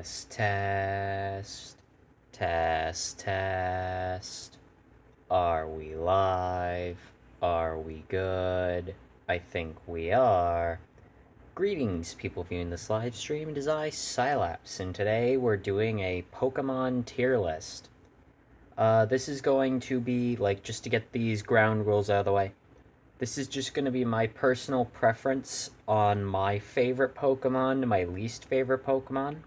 Test, test, test. Are we live? Are we good? I think we are. Greetings, people viewing this live stream. It is I, Sylaps, and today we're doing a Pokemon tier list. This is going to be, just to get these ground rules out of the way, this is just going to be my personal preference on my favorite Pokemon to my least favorite Pokemon.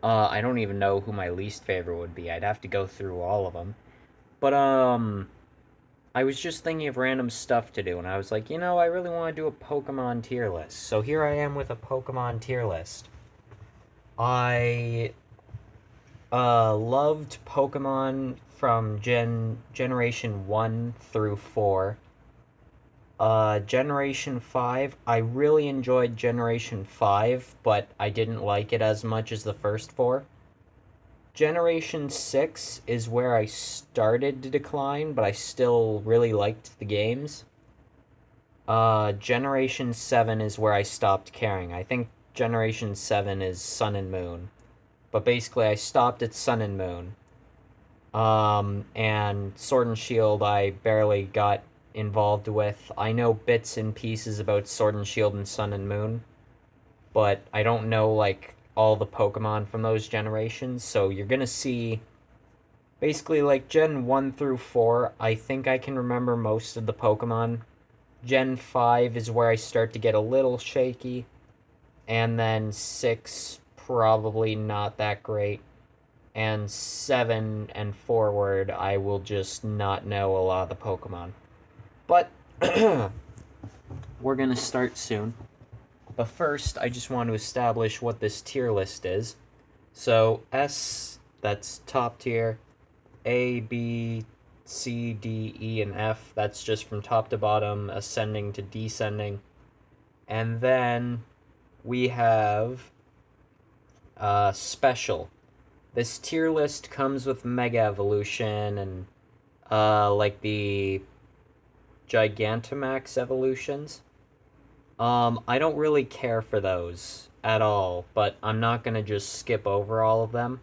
I don't even know who my least favorite would be. I'd have to go through all of them. But, I was just thinking of random stuff to do, and I was like, I really want to do a Pokemon tier list. So here I am with a Pokemon tier list. I, loved Pokemon from Generation 1 through 4. Generation 5, I really enjoyed Generation 5, but I didn't like it as much as the first 4. Generation 6 is where I started to decline, but I still really liked the games. Generation 7 is where I stopped caring. I think Generation 7 is Sun and Moon. But basically, I stopped at Sun and Moon. And Sword and Shield I barely got involved with. I know bits and pieces about Sword and Shield and Sun and Moon, but I don't know, all the Pokemon from those generations, so you're gonna see basically, Gen 1 through 4, I think I can remember most of the Pokemon. Gen 5 is where I start to get a little shaky, and then 6, probably not that great, and 7 and forward, I will just not know a lot of the Pokemon. But we're going to start soon. But first, I just want to establish what this tier list is. So, S, that's top tier. A, B, C, D, E, and F, that's just from top to bottom, ascending to descending. And then we have special. This tier list comes with Mega Evolution and the Gigantamax evolutions. I don't really care for those at all, but I'm not gonna just skip over all of them.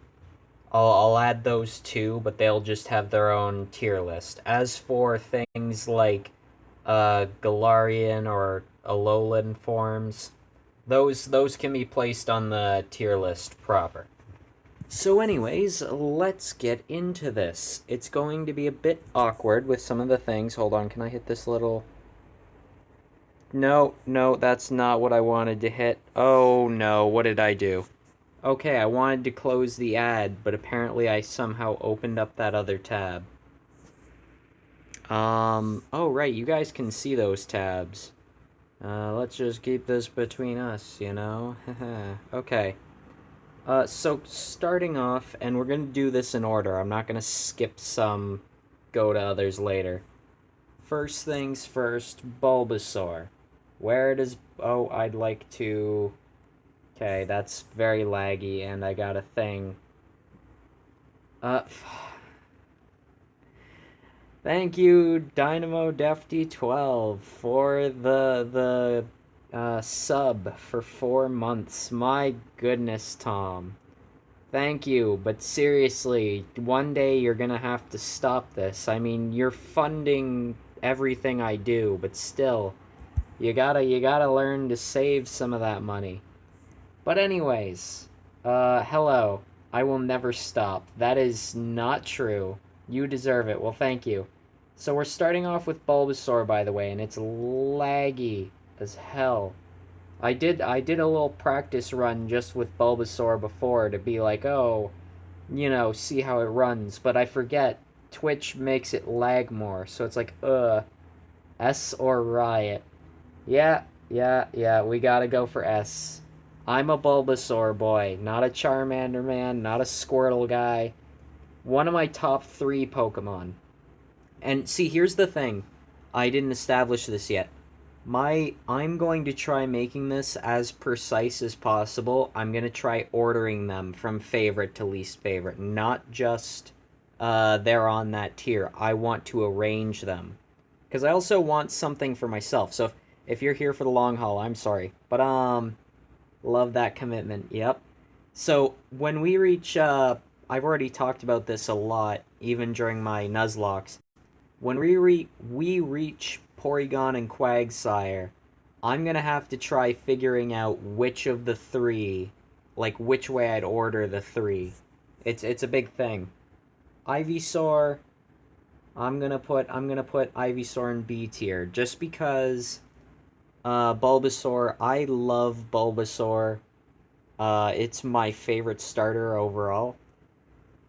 I'll add those too, but they'll just have their own tier list. As for things like Galarian or Alolan forms, those can be placed on the tier list proper. So anyways, let's get into this. It's going to be a bit awkward with some of the things. Hold on, can I hit this little... No, that's not what I wanted to hit. Oh no, what did I do? Okay, I wanted to close the ad, but apparently I somehow opened up that other tab. Oh right, you guys can see those tabs. Let's just keep this between us, Okay. So starting off, and we're gonna do this in order. I'm not gonna skip some, go to others later. First things first, Bulbasaur. Where does... Oh, I'd like to... Okay, that's very laggy, and I got a thing. Thank you, Dynamo Defty12, for the sub for 4 months. My goodness, Tom. Thank you, but seriously, one day you're gonna have to stop this. I mean, you're funding everything I do, but still, you gotta learn to save some of that money. But anyways, hello. I will never stop. That is not true. You deserve it. Well, thank you. So we're starting off with Bulbasaur, by the way, and it's laggy as hell. I did a little practice run just with Bulbasaur before to be like, oh, see how it runs. But I forget, Twitch makes it lag more. So it's like, S or Riot. Yeah, we gotta go for S. I'm a Bulbasaur boy, not a Charmander man, not a Squirtle guy. One of my top 3 Pokemon. And see, here's the thing. I didn't establish this yet. I'm going to try making this as precise as possible. I'm going to try ordering them from favorite to least favorite, not just they're on that tier. I want to arrange them. Because I also want something for myself. So if you're here for the long haul, I'm sorry. But, love that commitment. Yep. So when we reach, I've already talked about this a lot, even during my Nuzlockes. When we reach Porygon and Quagsire, I'm gonna have to try figuring out which of the three, like which way I'd order the three. It's a big thing. Ivysaur, I'm gonna put Ivysaur in B tier just because Bulbasaur, I love Bulbasaur. It's my favorite starter overall.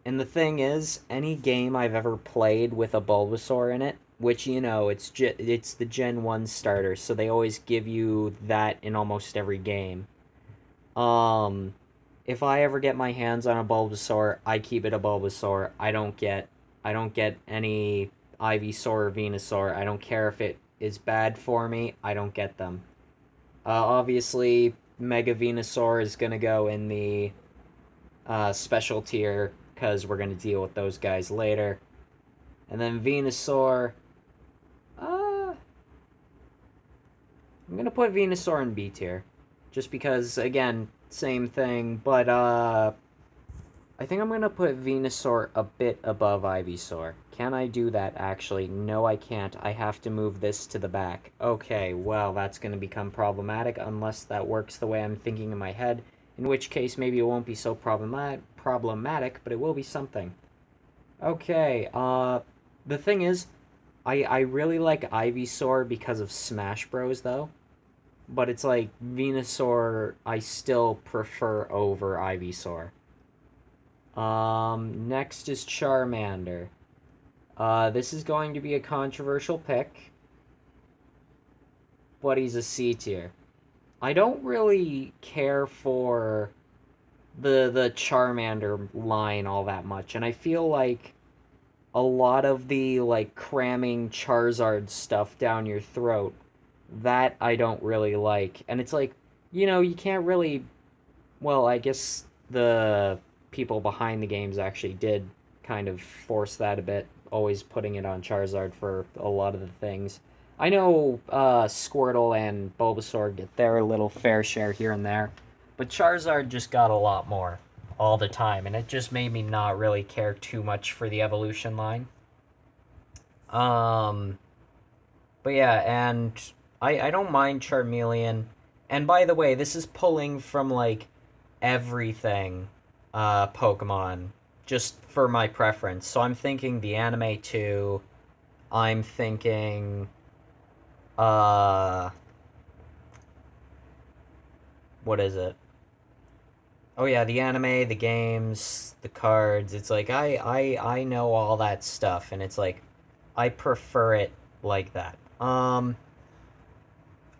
And the thing is, any game I've ever played with a Bulbasaur in it, which it's the Gen 1 starter, so they always give you that in almost every game. Um if I ever get my hands on a Bulbasaur, I keep it a Bulbasaur. I don't get any Ivysaur or Venusaur. I don't care if it is bad for me. I don't get them. Obviously, Mega Venusaur is gonna go in the special tier because we're gonna deal with those guys later. And then Venusaur, uh, I'm gonna put Venusaur in B tier, just because again, same thing. But I think I'm gonna put Venusaur a bit above Ivysaur. Can I do that actually? No, I can't. I have to move this to the back. Okay, well, that's gonna become problematic unless that works the way I'm thinking in my head. In which case, maybe it won't be so problematic, but it will be something. Okay, the thing is, I really like Ivysaur because of Smash Bros. Though, but it's like Venusaur I still prefer over Ivysaur. Next is Charmander. This is going to be a controversial pick, but he's a C tier. I don't really care for the Charmander line all that much, and I feel like a lot of the like cramming Charizard stuff down your throat that I don't really like. And it's like, you can't really, well, I guess the people behind the games actually did kind of force that a bit, always putting it on Charizard for a lot of the things. I know Squirtle and Bulbasaur get their little fair share here and there, but Charizard just got a lot more all the time, and it just made me not really care too much for the evolution line. Um, but yeah, and I don't mind Charmeleon. And by the way, this is pulling from like everything Pokemon just for my preference. So I'm thinking the anime too. I'm thinking uh what is it? Oh yeah, the anime, the games, the cards. It's like I know all that stuff and it's like I prefer it like that.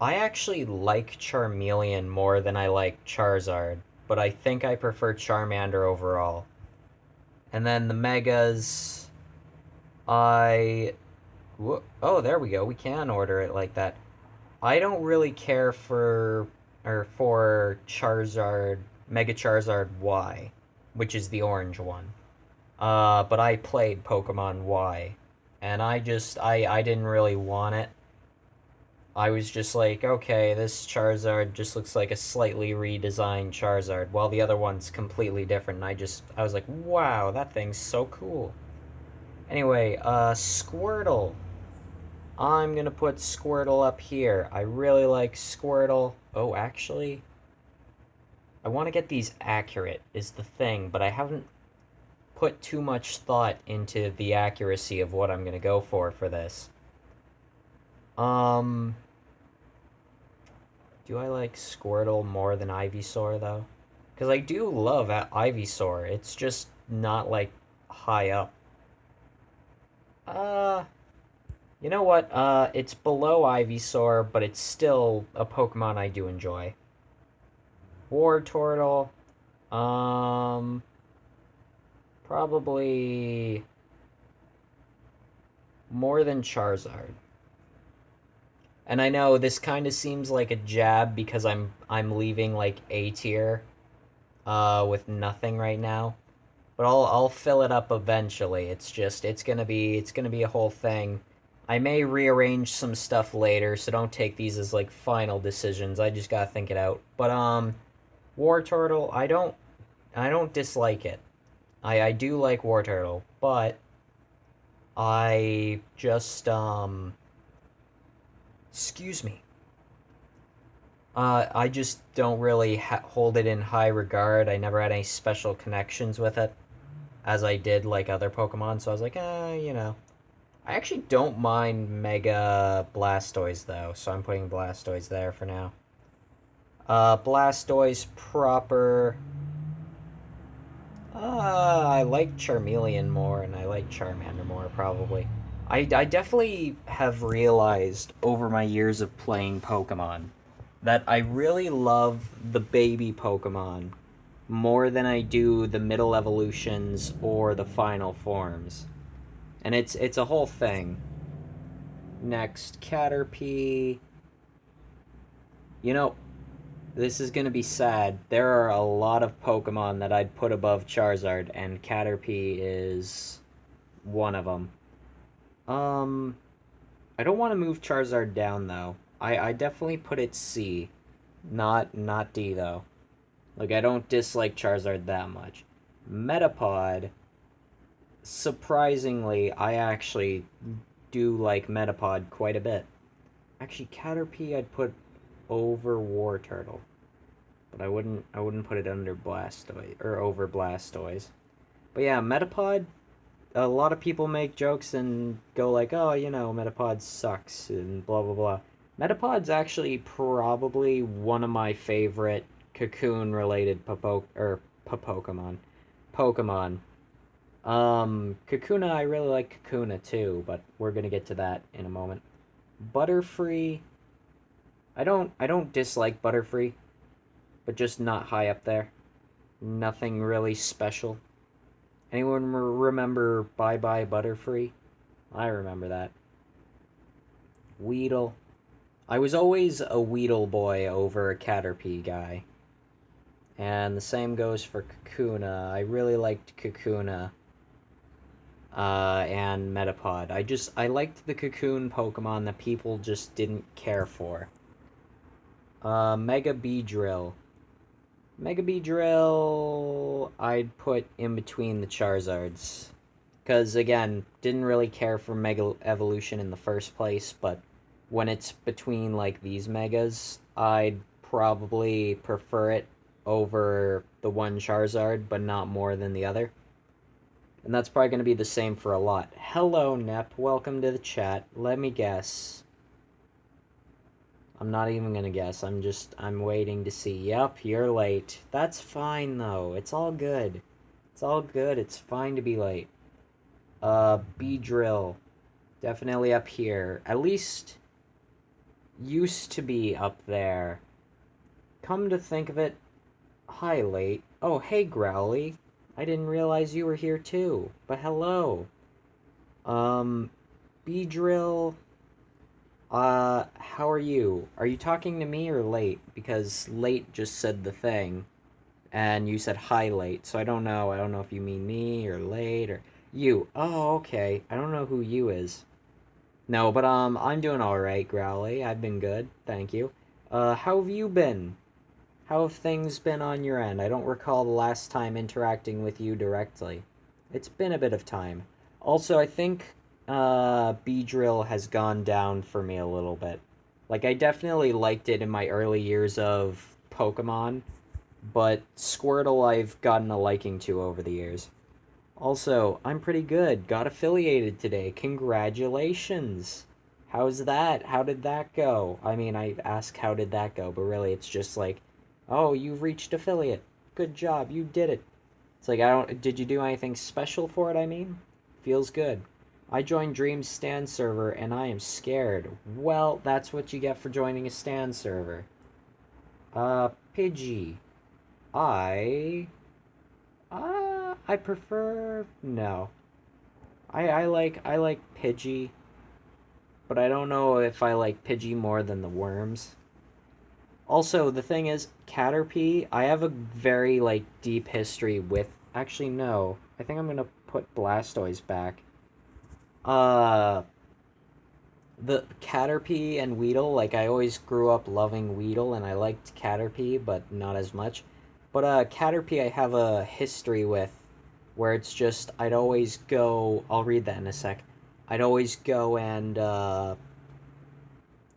I actually like Charmeleon more than I like Charizard, but I think I prefer Charmander overall. And then the Megas, I. Oh, there we go. We can order it like that. I don't really care for Charizard, Mega Charizard Y, which is the orange one. But I played Pokemon Y, and I didn't really want it. I was just like, okay, this Charizard just looks like a slightly redesigned Charizard, while the other one's completely different. And I was like, wow, that thing's so cool. Anyway, Squirtle. I'm gonna put Squirtle up here. I really like Squirtle. Oh, actually, I want to get these accurate, is the thing, but I haven't put too much thought into the accuracy of what I'm gonna go for this. Um, Do I like Squirtle more than Ivysaur though? Because I do love Ivysaur. It's just not like high up. Uh, you know what? It's below Ivysaur, but it's still a Pokemon I do enjoy. War Turtle. Um, Probably more than Charizard. And I know this kind of seems like a jab because I'm leaving like A tier with nothing right now. But I'll fill it up eventually. It's gonna be a whole thing. I may rearrange some stuff later, so don't take these as like final decisions. I just gotta think it out. But War Turtle, I don't I don't dislike it. I do like War Turtle, but I just excuse me. I just don't really hold it in high regard. I never had any special connections with it, as I did like other Pokemon. So I was like, I actually don't mind Mega Blastoise though, so I'm putting Blastoise there for now. Blastoise proper. I like Charmeleon more, and I like Charmander more, probably. I definitely have realized over my years of playing Pokemon that I really love the baby Pokemon more than I do the middle evolutions or the final forms. And it's a whole thing. Next, Caterpie. You know, this is gonna be sad. There are a lot of Pokemon that I'd put above Charizard, and Caterpie is one of them. Um, I don't want to move Charizard down though. I definitely put it C, not D though. Like I don't dislike Charizard that much. Metapod, surprisingly, I actually do like Metapod quite a bit. Actually, Caterpie I'd put over War Turtle, but I wouldn't put it under Blastoise or over Blastoise. But yeah, Metapod. A lot of people make jokes and go like, "Oh, Metapod sucks" and blah blah blah. Metapod's actually probably one of my favorite cocoon-related Pokemon. Pokemon. Kakuna, I really like Kakuna too, but we're gonna get to that in a moment. Butterfree, I don't dislike Butterfree, but just not high up there. Nothing really special. Anyone remember Bye Bye Butterfree? I remember that. Weedle. I was always a Weedle boy over a Caterpie guy. And the same goes for Kakuna. I really liked Kakuna and Metapod. I liked the Cocoon Pokemon that people just didn't care for. Mega Beedrill. Mega Beedrill, I'd put in between the Charizards. Because, again, didn't really care for Mega Evolution in the first place, but when it's between, like, these Megas, I'd probably prefer it over the one Charizard, but not more than the other. And that's probably going to be the same for a lot. Hello, Nep. Welcome to the chat. Let me guess. I'm not even gonna guess. I'm waiting to see. Yep, you're late. That's fine, though. It's all good. It's all good. It's fine to be late. Beedrill. Definitely up here. At least used to be up there. Come to think of it, hi, late. Oh, hey, Growly. I didn't realize you were here, too. But hello. Um, Beedrill. How are you? Are you talking to me or late? Because late just said the thing, and you said hi late, so I don't know. I don't know if you mean me or late or you. Oh, okay. I don't know who you is. No, but I'm doing all right, Growly. I've been good, thank you. How have you been? How have things been on your end? I don't recall the last time interacting with you directly. It's been a bit of time. Also, I think Beedrill has gone down for me a little bit. Like, I definitely liked it in my early years of Pokemon, but Squirtle I've gotten a liking to over the years. Also, I'm pretty good. Got affiliated today. Congratulations. How's that? How did that go? I mean, I ask how did that go, but really it's just like, oh, you've reached affiliate. Good job. You did it. It's like, I don't, did you do anything special for it, I mean? Feels good. I joined Dream's stand server and I am scared. Well, that's what you get for joining a stand server. Pidgey. I I prefer no. I like Pidgey, but I don't know if I like Pidgey more than the worms. Also, the thing is, Caterpie, I have a very like deep history with. Actually, no. I think I'm gonna put Blastoise back. Uh, the Caterpie and Weedle, like I always grew up loving Weedle, and I liked Caterpie, but not as much. But Caterpie I have a history with, where it's just I'd always go. I'll read that in a sec. I'd always go and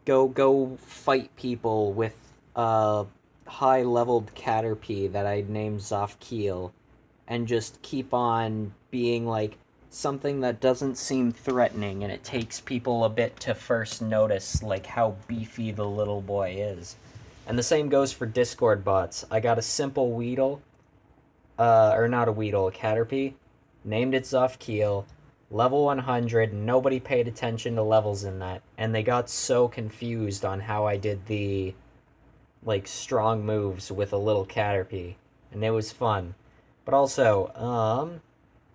go fight people with high leveled Caterpie that I'd named Zofkeel, and just keep on being like something that doesn't seem threatening, and it takes people a bit to first notice like how beefy the little boy is. And the same goes for Discord bots. I got a simple Weedle, or not a Weedle, a Caterpie, named it Zofkeel, level 100. Nobody paid attention to levels in that, and they got so confused on how I did the like strong moves with a little Caterpie, and it was fun. But also,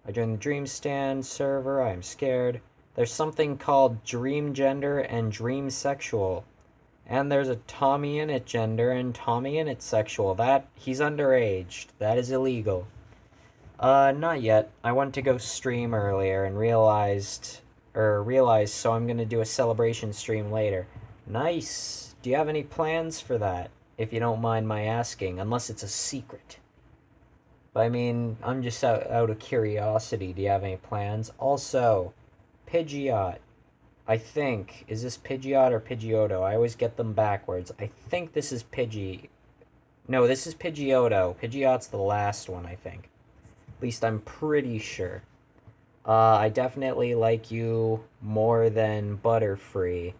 I joined the Dream Stand server. I am scared. There's something called Dream Gender and Dream Sexual. And there's a Tommy Innit gender and Tommy Innit sexual. That he's underage. That is illegal. Not yet. I went to go stream earlier and realized, so I'm gonna do a celebration stream later. Nice. Do you have any plans for that? If you don't mind my asking, unless it's a secret. But I mean, I'm just out of curiosity. Do you have any plans? Also, Pidgeot. I think. Is this Pidgeot or Pidgeotto? I always get them backwards. I think this is Pidgey. No, this is Pidgeotto. Pidgeot's the last one, I think. At least I'm pretty sure. I definitely like you more than Butterfree.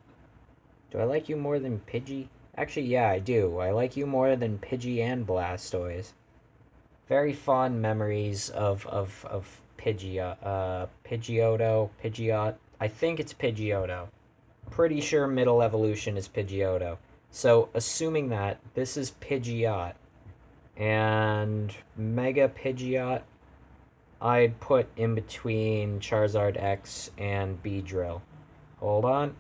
Do I like you more than Pidgey? Actually, yeah, I do. I like you more than Pidgey and Blastoise. Very fond memories of Pidgeotto, Pidgeot. I think it's Pidgeotto. Pretty sure middle evolution is Pidgeotto. So, assuming that this is Pidgeot and Mega Pidgeot, I'd put in between Charizard X and Beedrill. Hold on.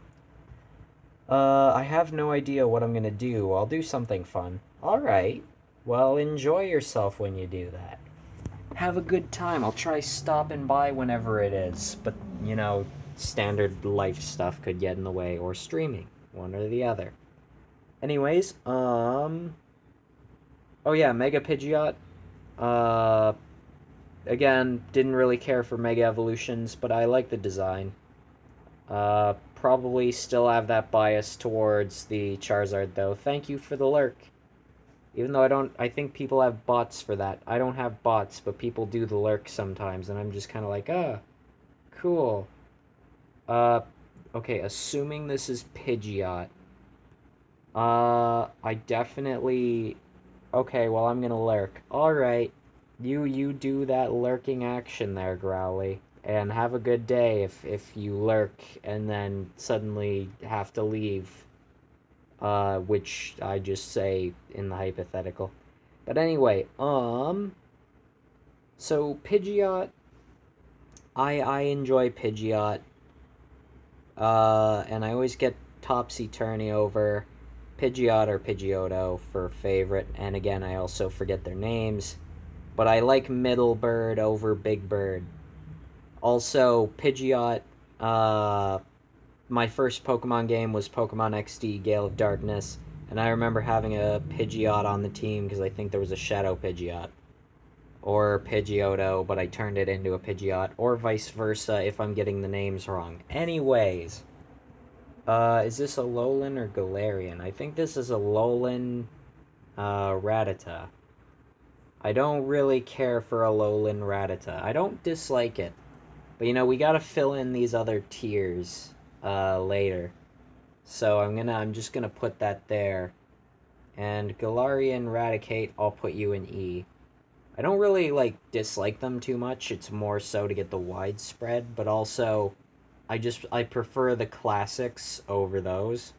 I have no idea what I'm gonna do. I'll do something fun. Alright. Well, enjoy yourself when you do that. Have a good time. I'll try stopping by whenever it is. But, standard life stuff could get in the way, or streaming. One or the other. Anyways, oh yeah, Mega Pidgeot. Uh, again, didn't really care for Mega Evolutions, but I like the design. Probably still have that bias towards the Charizard, though. Thank you for the lurk. Even though I think people have bots for that. I don't have bots, but people do the lurk sometimes, and I'm just kind of like, cool. Okay, assuming this is Pidgeot. I definitely... Okay, well, I'm gonna lurk. Alright. You do that lurking action there, Growly. And have a good day if you lurk and then suddenly have to leave. Which I just say in the hypothetical. But anyway, so Pidgeot, I enjoy Pidgeot, and I always get topsy-turvy over Pidgeot or Pidgeotto for favorite, and again, I also forget their names, but I like Middle Bird over Big Bird. Also, Pidgeot, my first Pokemon game was Pokemon XD Gale of Darkness, and I remember having a Pidgeot on the team because I think there was a Shadow Pidgeot. Or Pidgeotto, but I turned it into a Pidgeot, or vice versa if I'm getting the names wrong. Anyways, is this a Alolan or Galarian? I think this is a Alolan, Rattata. I don't really care for a Alolan Rattata. I don't dislike it. But we gotta fill in these other tiers, later. So I'm just gonna put that there. And Galarian Raticate, I'll put you in E. I don't really, dislike them too much. It's more so to get the widespread, but also, I prefer the classics over those.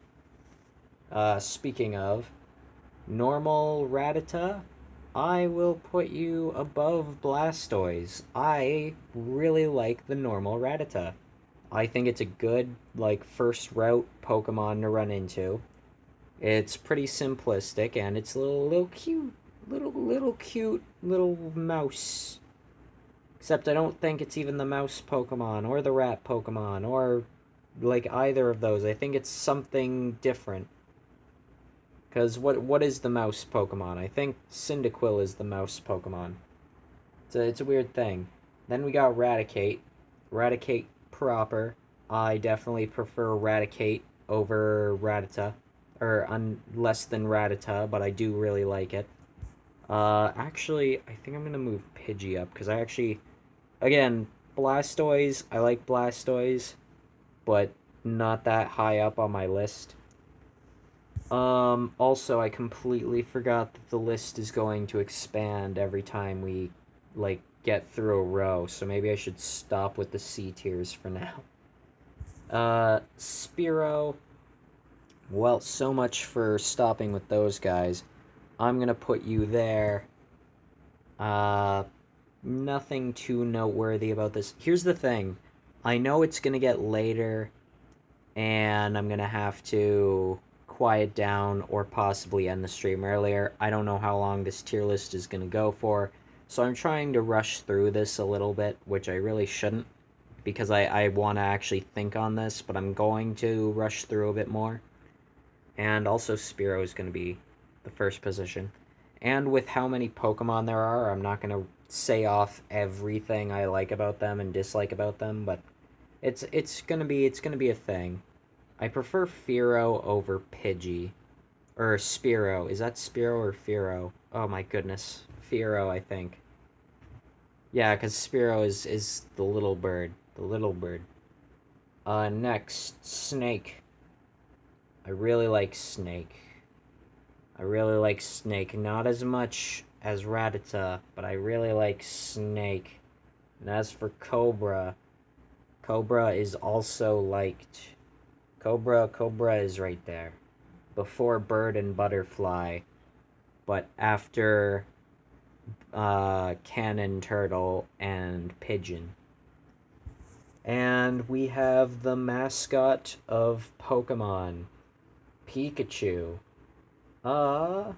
Speaking of, normal Rattata, I will put you above Blastoise. I really like the normal Rattata. I think it's a good, first route Pokemon to run into. It's pretty simplistic, and it's a little cute. Little cute little mouse. Except I don't think it's even the mouse Pokemon, or the rat Pokemon, or, either of those. I think it's something different. Because what is the mouse Pokemon? I think Cyndaquil is the mouse Pokemon. It's a weird thing. Then we got Raticate. Raticate proper. I definitely prefer Raticate over Rattata. Less than Rattata, but I do really like it. Actually, I think I'm gonna move Pidgey up, because I actually, again, Blastoise, I like Blastoise, but not that high up on my list. Also, I completely forgot that the list is going to expand every time we, like, get through a row, so maybe I should stop with the C tiers for now. Spearow, well, so much for stopping with those guys. I'm gonna put you there. Uh, Nothing too noteworthy about this. Here's the thing. I know it's gonna get later, and I'm gonna have to quiet down or possibly end the stream earlier. I don't know how long this tier list is gonna go for, so I'm trying to rush through this a little bit, which I really shouldn't, because I want to actually think on this, but I'm going to rush through a bit more. And also Spearow is going to be the first position. And with how many Pokemon there are, I'm not going to say off everything I like about them and dislike about them, but it's gonna be a thing. I prefer Fearow over Pidgey. Or Spearow. Is that Spearow or Fearow? Oh my goodness. Fearow, I think. Yeah, because Spearow is the little bird. The little bird. Next, Snake. I really like Snake. I really like Snake. Not as much as Rattata, but I really like Snake. And as for Cobra, Cobra is also liked. Cobra is right there. Before Bird and Butterfly, but after Cannon Turtle and Pigeon. And we have the mascot of Pokemon, Pikachu. Uh,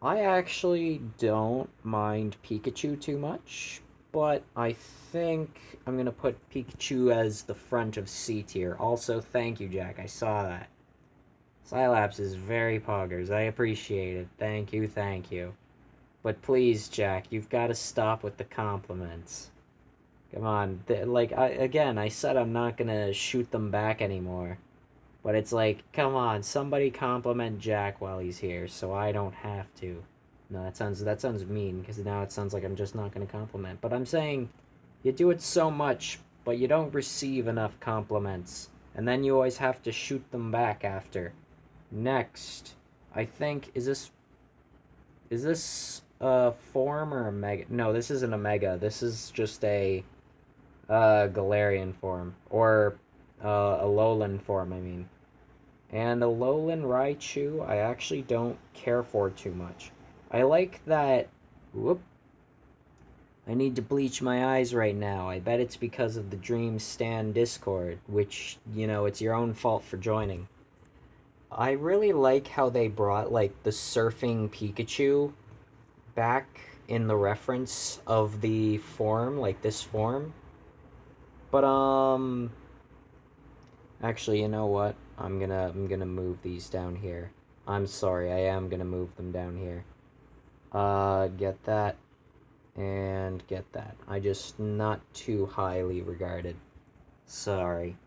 I actually don't mind Pikachu too much, but I think I'm gonna put Pikachu as the front of C tier. Also, thank you, Jack. I saw that. Psylapse is very poggers. I appreciate it. Thank you, thank you. But please, Jack, you've got to stop with the compliments. Come on, I said I'm not gonna shoot them back anymore. But it's like, come on, somebody compliment Jack while he's here, so I don't have to. No, that sounds mean, because now it sounds like I'm just not gonna compliment. But I'm saying, you do it so much, but you don't receive enough compliments, and then you always have to shoot them back after. Next, I think is this a form or a mega? No, this isn't a mega. This is just a Galarian form, or a lowland form, I mean. And a lowland Raichu, I actually don't care for too much. I like that. Whoop. I need to bleach my eyes right now. I bet it's because of the Dream Stand Discord, which, it's your own fault for joining. I really like how they brought, like, the surfing Pikachu back in the reference of the form, like this form. But actually, you know what? I'm gonna move these down here. I'm sorry, I am gonna move them down here. Get that and get that. I just not too highly regarded. Sorry.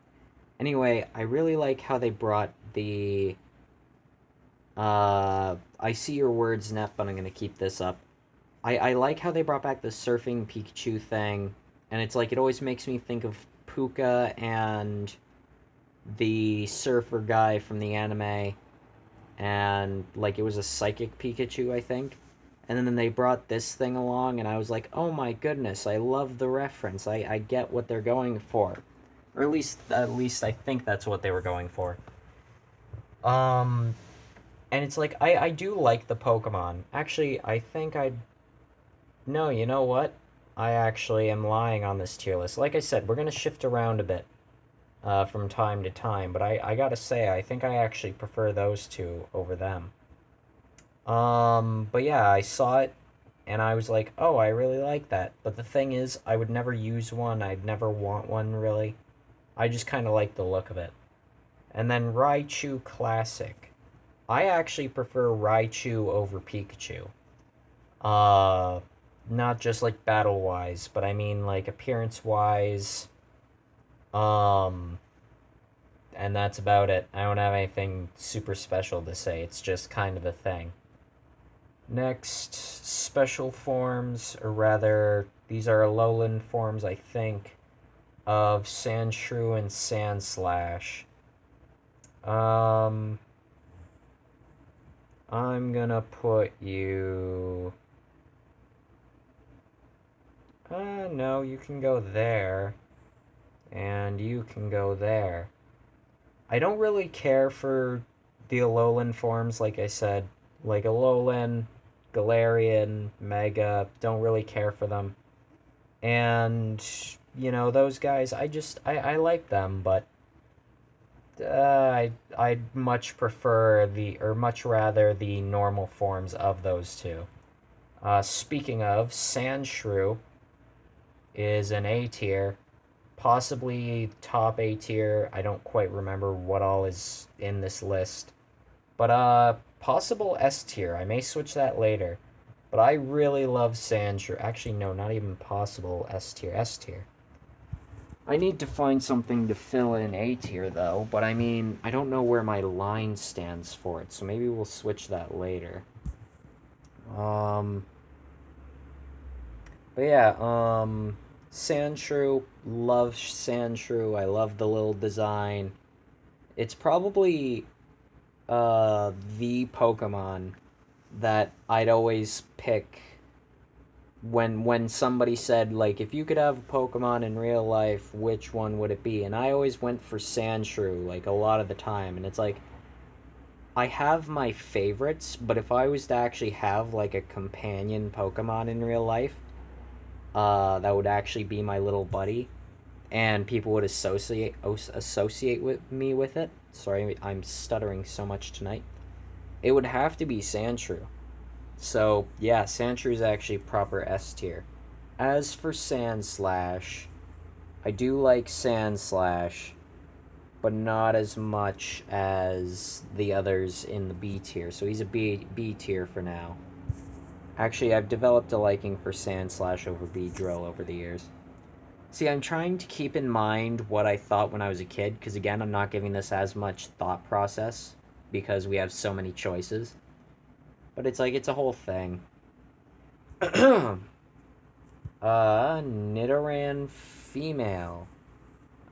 Anyway, I really like how they brought the I see your words, Nep, but I'm gonna keep this up. I like how they brought back the surfing Pikachu thing, and it's like it always makes me think of Puka and the surfer guy from the anime, and like it was a psychic Pikachu, I think. And then they brought this thing along, and I was like, oh my goodness, I love the reference. I get what they're going for. Or at least I think that's what they were going for. Um and it's like I do like the Pokemon. Actually, I think I'd no, you know what? I actually am lying on this tier list. Like I said, we're gonna shift around a bit from time to time, but I gotta say, I think I actually prefer those two over them. But yeah, I saw it and I was like, oh, I really like that. But the thing is, I would never use one. I'd never want one, really. I just kind of like the look of it. And then Raichu Classic. I actually prefer Raichu over Pikachu. Uh, Not just like battle wise, but I mean like appearance wise. Um, and that's about it. I don't have anything super special to say. It's just kind of a thing. Next, special forms, or rather, these are Alolan forms, I think, of Sandshrew and Sandslash. Um, I'm gonna put you. No, you can go there, and you can go there. I don't really care for the Alolan forms, like I said. Like Alolan, Galarian, Mega, don't really care for them. And, those guys, I like them, but I'd much prefer or much rather the normal forms of those two. Speaking of, Sandshrew is an A tier, possibly top A tier. I don't quite remember what all is in this list. But possible S tier. I may switch that later. But I really love Sandshrew. Actually, no, not even possible S tier. S tier. I need to find something to fill in A tier though, but I mean, I don't know where my line stands for it, so maybe we'll switch that later. Um, but yeah, Sandshrew, love Sandshrew. I love the little design. It's probably the Pokemon that I'd always pick when somebody said like if you could have a Pokemon in real life, which one would it be? And I always went for Sandshrew like a lot of the time, and it's like I have my favorites, but if I was to actually have like a companion Pokemon in real life, that would actually be my little buddy, and people would associate with me with it. Sorry, I'm stuttering so much tonight. It would have to be Sandshrew. So yeah, Sandshrew is actually proper S tier. As for Sandslash, I do like Sandslash, but not as much as the others in the B tier. So he's a B tier for now. Actually, I've developed a liking for Sandslash over Beedrill over the years. See, I'm trying to keep in mind what I thought when I was a kid, because again, I'm not giving this as much thought process because we have so many choices. But it's like, it's a whole thing. Nidoran female.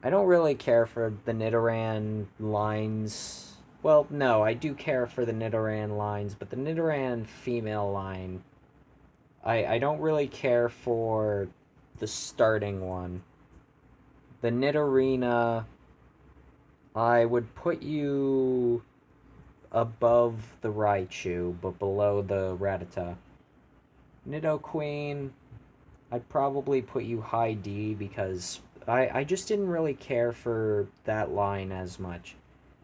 I don't really care for the Nidoran lines. Well, no, I do care for the Nidoran lines, but the Nidoran female line, I don't really care for the starting one. The Nidorina, I would put you above the Raichu, but below the Rattata. Nidoqueen, I'd probably put you high D because I just didn't really care for that line as much.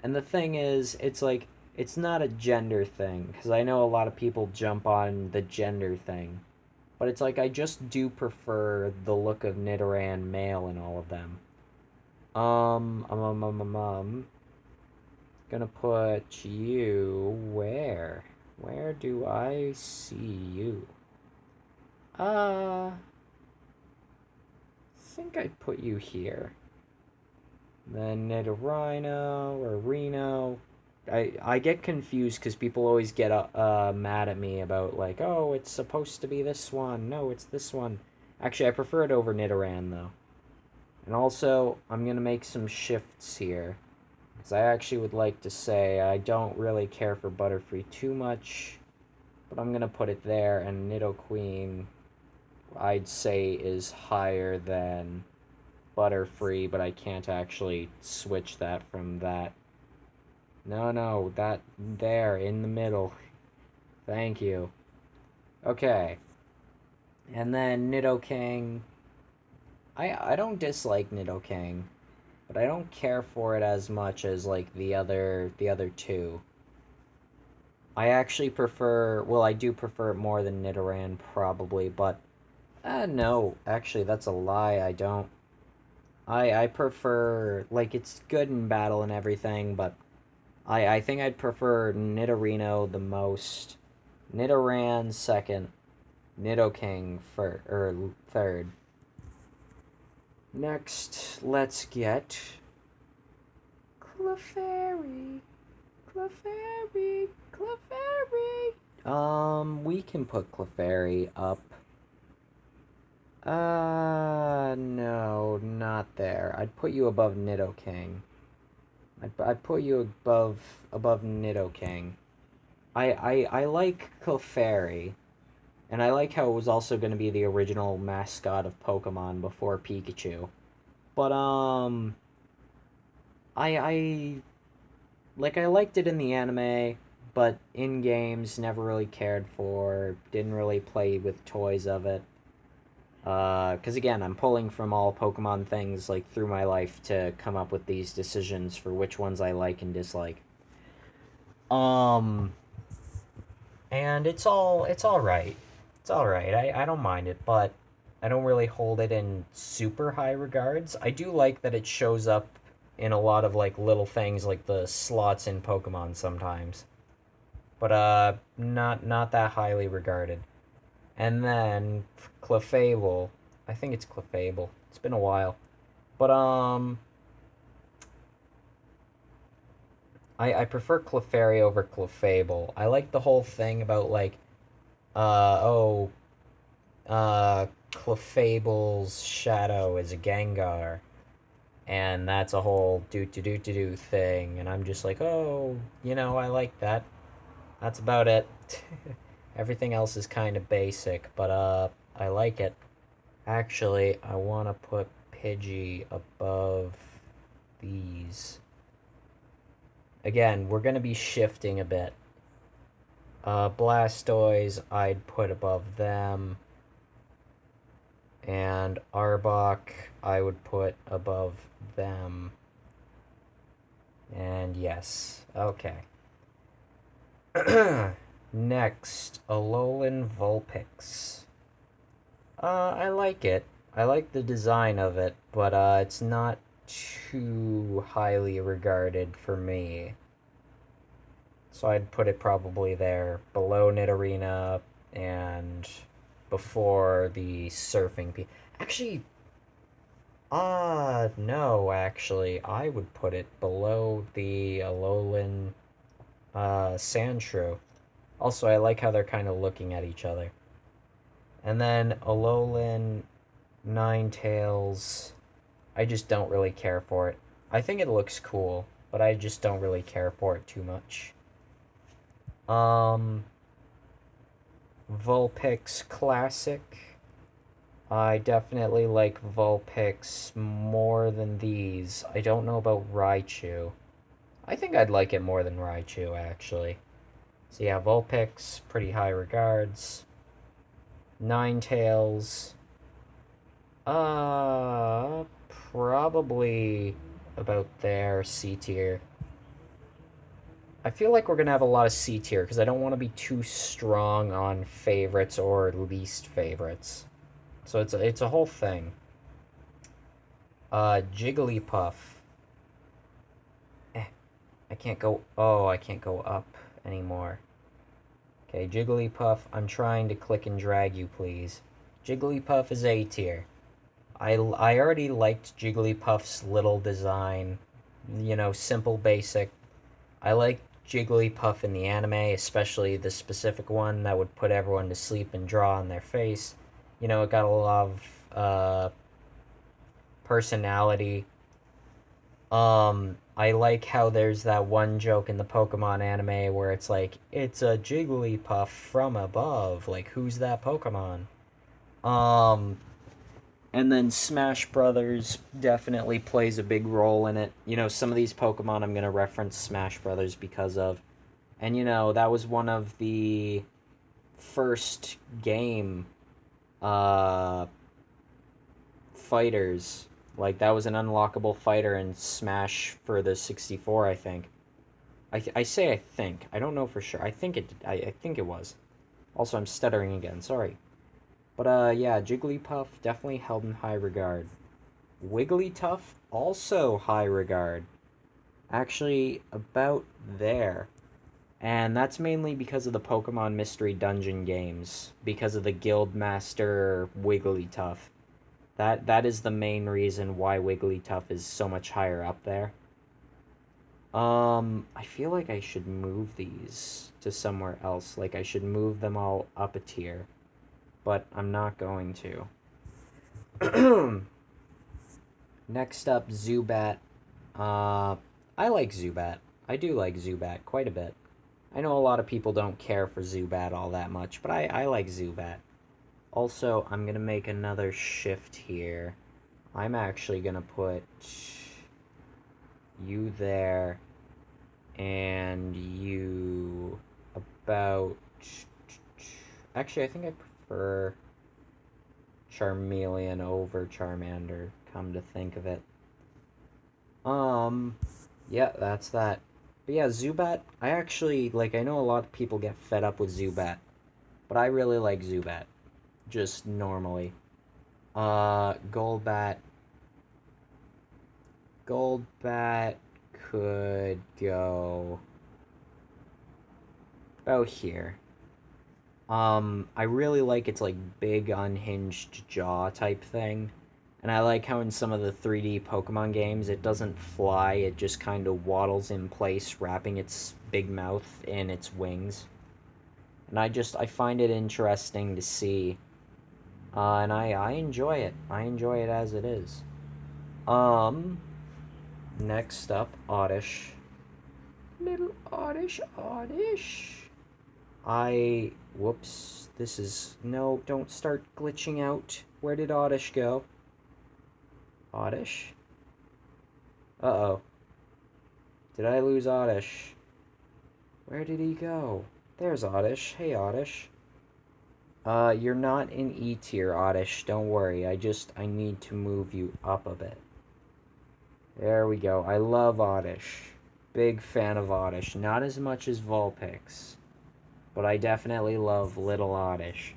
And the thing is, it's like, it's not a gender thing, because I know a lot of people jump on the gender thing. But it's like, I just do prefer the look of Nidoran male in all of them. Gonna put you where? Where do I see you? I think I'd put you here. Then Nidorino or Reno. I get confused because people always get mad at me about like, oh, it's supposed to be this one. No, it's this one. Actually, I prefer it over Nidoran though. And also, I'm gonna make some shifts here, because I actually would like to say I don't really care for Butterfree too much, but I'm gonna put it there. And Nidoqueen, I'd say, is higher than Butterfree, but I can't actually switch that from that. No, no, that there in the middle. Thank you. Okay. And then Nidoking. I don't dislike Nidoking, but I don't care for it as much as like the other two. I actually prefer, well, I do prefer it more than Nidoran probably, but no, actually that's a lie. I don't. I prefer, like, it's good in battle and everything, but I think I'd prefer Nidorino the most. Nidoran second. Nidoking third. Next, let's get Clefairy. Clefairy. Clefairy. We can put Clefairy up. No, not there. I'd put you above Nidoking. I'd put you above Nidoking. I like Clefairy, and I like how it was also going to be the original mascot of Pokemon before Pikachu. But I I liked it in the anime, but in games never really cared for. Didn't really play with toys of it. Because again, I'm pulling from all Pokemon things like through my life to come up with these decisions for which ones I like and dislike. Um, and it's all right. It's all right. I don't mind it, but I don't really hold it in super high regards. I do like that it shows up in a lot of like little things like the slots in Pokemon sometimes. But not that highly regarded. And then Clefable. I think it's Clefable. It's been a while. But I prefer Clefairy over Clefable. I like the whole thing about like oh Clefable's shadow is a Gengar, and that's a whole do thing, and I'm just like, oh, I like that. That's about it. Everything else is kind of basic, but I like it. Actually, I want to put Pidgey above these. Again, we're going to be shifting a bit. Blastoise, I'd put above them. And Arbok, I would put above them. And yes, okay. Next, Alolan Vulpix. I like it. I like the design of it, but it's not too highly regarded for me. So I'd put it probably there, below Nidorina and before the surfing Actually, no, actually, I would put it below the Alolan Sandshrew. Also, I like how they're kind of looking at each other. And then Alolan Ninetales, I just don't really care for it. I think it looks cool, but I just don't really care for it too much. Um, Vulpix Classic. I definitely like Vulpix more than these. I don't know about Raichu. I think I'd like it more than Raichu, actually. So yeah, Vulpix, pretty high regards. Ninetales. Probably about there, C tier. I feel like we're gonna have a lot of C tier because I don't want to be too strong on favorites or least favorites. So it's a whole thing. Jigglypuff. Eh, I can't go. Oh, I can't go up anymore. Okay, Jigglypuff. I'm trying to click and drag you, please. Jigglypuff is A tier. I already liked Jigglypuff's little design. Simple, basic. I like Jigglypuff in the anime, especially the specific one that would put everyone to sleep and draw on their face. It got a lot of personality. I like how there's that one joke in the Pokemon anime where it's like, it's a Jigglypuff from above. Like, who's that Pokemon? Um, and then Smash Brothers definitely plays a big role in it. Some of these Pokemon I'm going to reference Smash Brothers because of. And, that was one of the first game uh, fighters. Like, that was an unlockable fighter in Smash for the 64, I think. I say I think. I don't know for sure. I think it was. Also, I'm stuttering again. Sorry. But, yeah, Jigglypuff definitely held in high regard. Wigglytuff, also high regard. Actually, about there. And that's mainly because of the Pokemon Mystery Dungeon games, because of the Guildmaster Wigglytuff. That is the main reason why Wigglytuff is so much higher up there. I feel like I should move these to somewhere else. Like I should move them all up a tier, but I'm not going to. Next up, Zubat. I like Zubat. I do like Zubat quite a bit. I know a lot of people don't care for Zubat all that much, but I like Zubat. Also, I'm gonna make another shift here. I'm actually gonna put you there and you about. Actually, I think I prefer Charmeleon over Charmander, come to think of it. Um, yeah, that's that. But yeah, Zubat, I actually, like, I know a lot of people get fed up with Zubat, but I really like Zubat, just normally. Golbat. Golbat could go about here. I really like its, like, big, unhinged jaw type thing. And I like how in some of the 3D Pokemon games, it doesn't fly, it just kind of waddles in place, wrapping its big mouth in its wings. And I find it interesting to see. And I enjoy it. I enjoy it as it is. Um, Next up, Oddish. Little Oddish, Oddish. Whoops. This is. No, don't start glitching out. Where did Oddish go? Oddish? Uh-oh. Did I lose Oddish? Where did he go? There's Oddish. Hey, Oddish. You're not in E tier, Oddish. Don't worry. I need to move you up a bit. There we go. I love Oddish. Big fan of Oddish. Not as much as Vulpix, but I definitely love Little Oddish.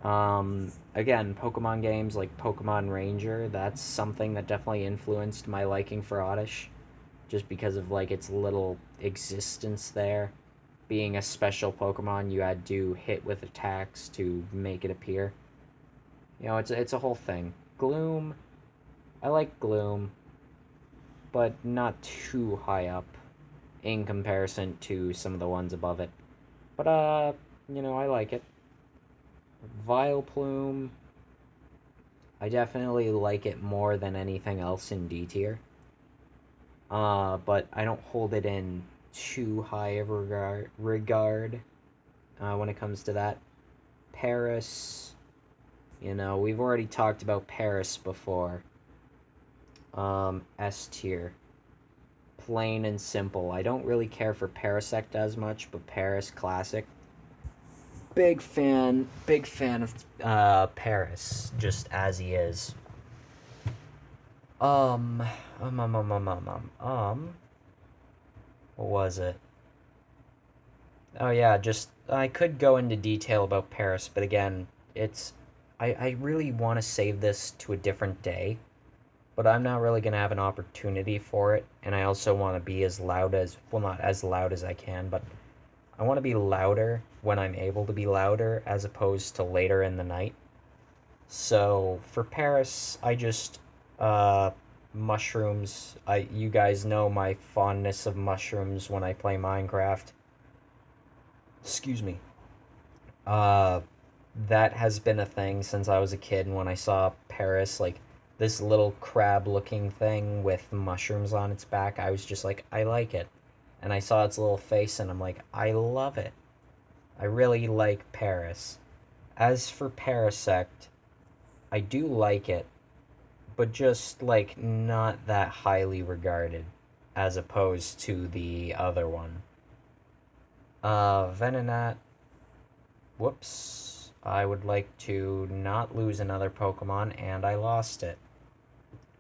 Again, Pokemon games like Pokemon Ranger, that's something that definitely influenced my liking for Oddish, just because of, like, its little existence there. Being a special Pokemon, you had to hit with attacks to make it appear. You know, it's a whole thing. Gloom, I like Gloom, but not too high up in comparison to some of the ones above it. But, I like it. Vileplume, I definitely like it more than anything else in D tier. But I don't hold it in too high of regard when it comes to that. Paris, we've already talked about Paris before. S tier. Plain and simple. I don't really care for Parasect as much, but Paris Classic. Big fan of Paris, just as he is. Um, um, um, um, um, um, what was it? Oh yeah, just I could go into detail about Paris, but again, it's I really want to save this to a different day, but I'm not really gonna have an opportunity for it, and I also want to be as loud as well, not as loud as I can, but I want to be louder when I'm able to be louder as opposed to later in the night. So for Paris, I just uh mushrooms. You guys know my fondness of mushrooms when I play Minecraft. Excuse me. Uh that has been a thing since I was a kid, and when I saw Paris, like this little crab looking thing with mushrooms on its back, I was just like, I like it. And I saw its little face and I'm like, I love it. I really like Paris. As for Parasect, I do like it, but just like not that highly regarded as opposed to the other one. Venonat, whoops. I would like to not lose another Pokemon, and I lost it.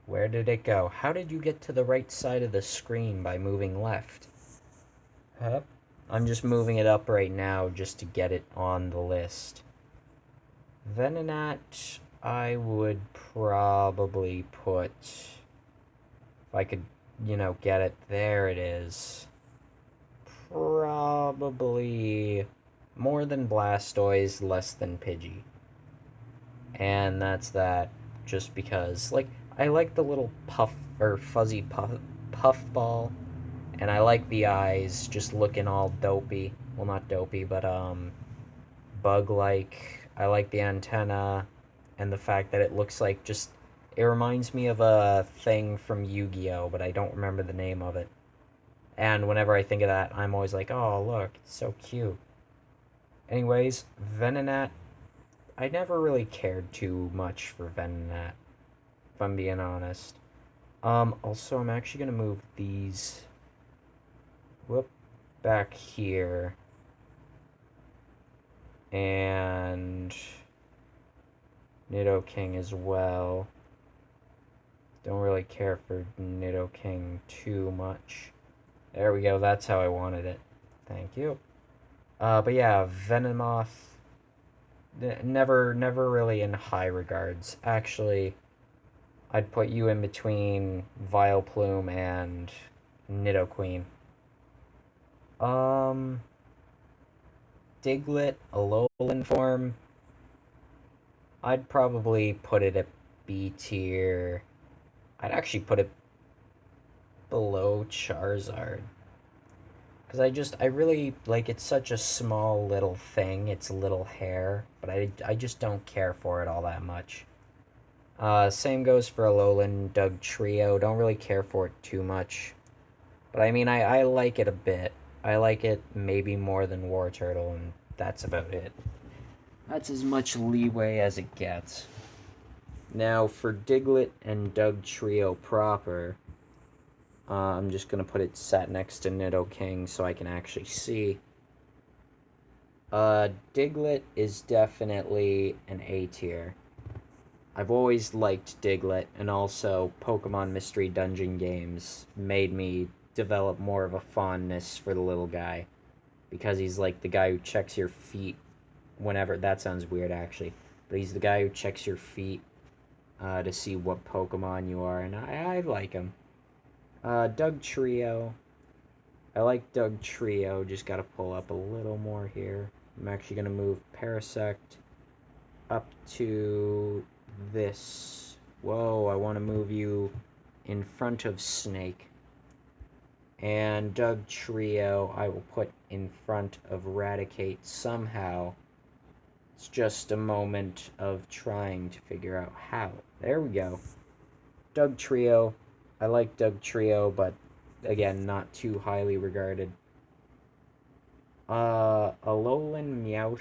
Where did it go? How did you get to the right side of the screen by moving left? Up. I'm just moving it up right now just to get it on the list. Venonat, I would probably put, if I could get it. There it is. Probably more than Blastoise, less than Pidgey. And that's that. Just because, like, I like the little puff or fuzzy puff ball, and I like the eyes just looking all dopey. Well, not dopey, but bug like. I like the antenna, and the fact that it looks like just. It reminds me of a thing from Yu-Gi-Oh, but I don't remember the name of it. And whenever I think of that, I'm always like, oh, look, it's so cute. Anyways, Venonat, I never really cared too much for Venonat, if I'm being honest. Also, I'm actually gonna move these, whoop, back here. And Nidoking as well. Don't really care for Nidoking too much. There we go, that's how I wanted it. Thank you. But yeah, Venomoth, never really in high regards. Actually, I'd put you in between Vileplume and Nidoqueen. Um, Diglett, Alolan form, I'd probably put it at B tier. I'd actually put it below Charizard. Because I really, like, it's such a small little thing, it's little hair, but I just don't care for it all that much. Same goes for Alolan Dugtrio. Don't really care for it too much. But I mean, I like it a bit. I like it maybe more than War Turtle, and that's about it. That's as much leeway as it gets. Now, for Diglett and Dugtrio proper, I'm just going to put it sat next to Nidoking so I can actually see. Diglett is definitely an A tier. I've always liked Diglett, and also Pokemon Mystery Dungeon games made me develop more of a fondness for the little guy. Because he's like the guy who checks your feet whenever. That sounds weird, actually. But he's the guy who checks your feet to see what Pokemon you are, and I like him. Dugtrio. I like Dugtrio, just gotta pull up a little more here. I'm actually gonna move Parasect up to this. Whoa, I want to move you in front of Snake. And Dugtrio I will put in front of Raticate somehow. It's just a moment of trying to figure out how. There we go. Dugtrio. I like Dugtrio, but again, not too highly regarded. Alolan Meowth.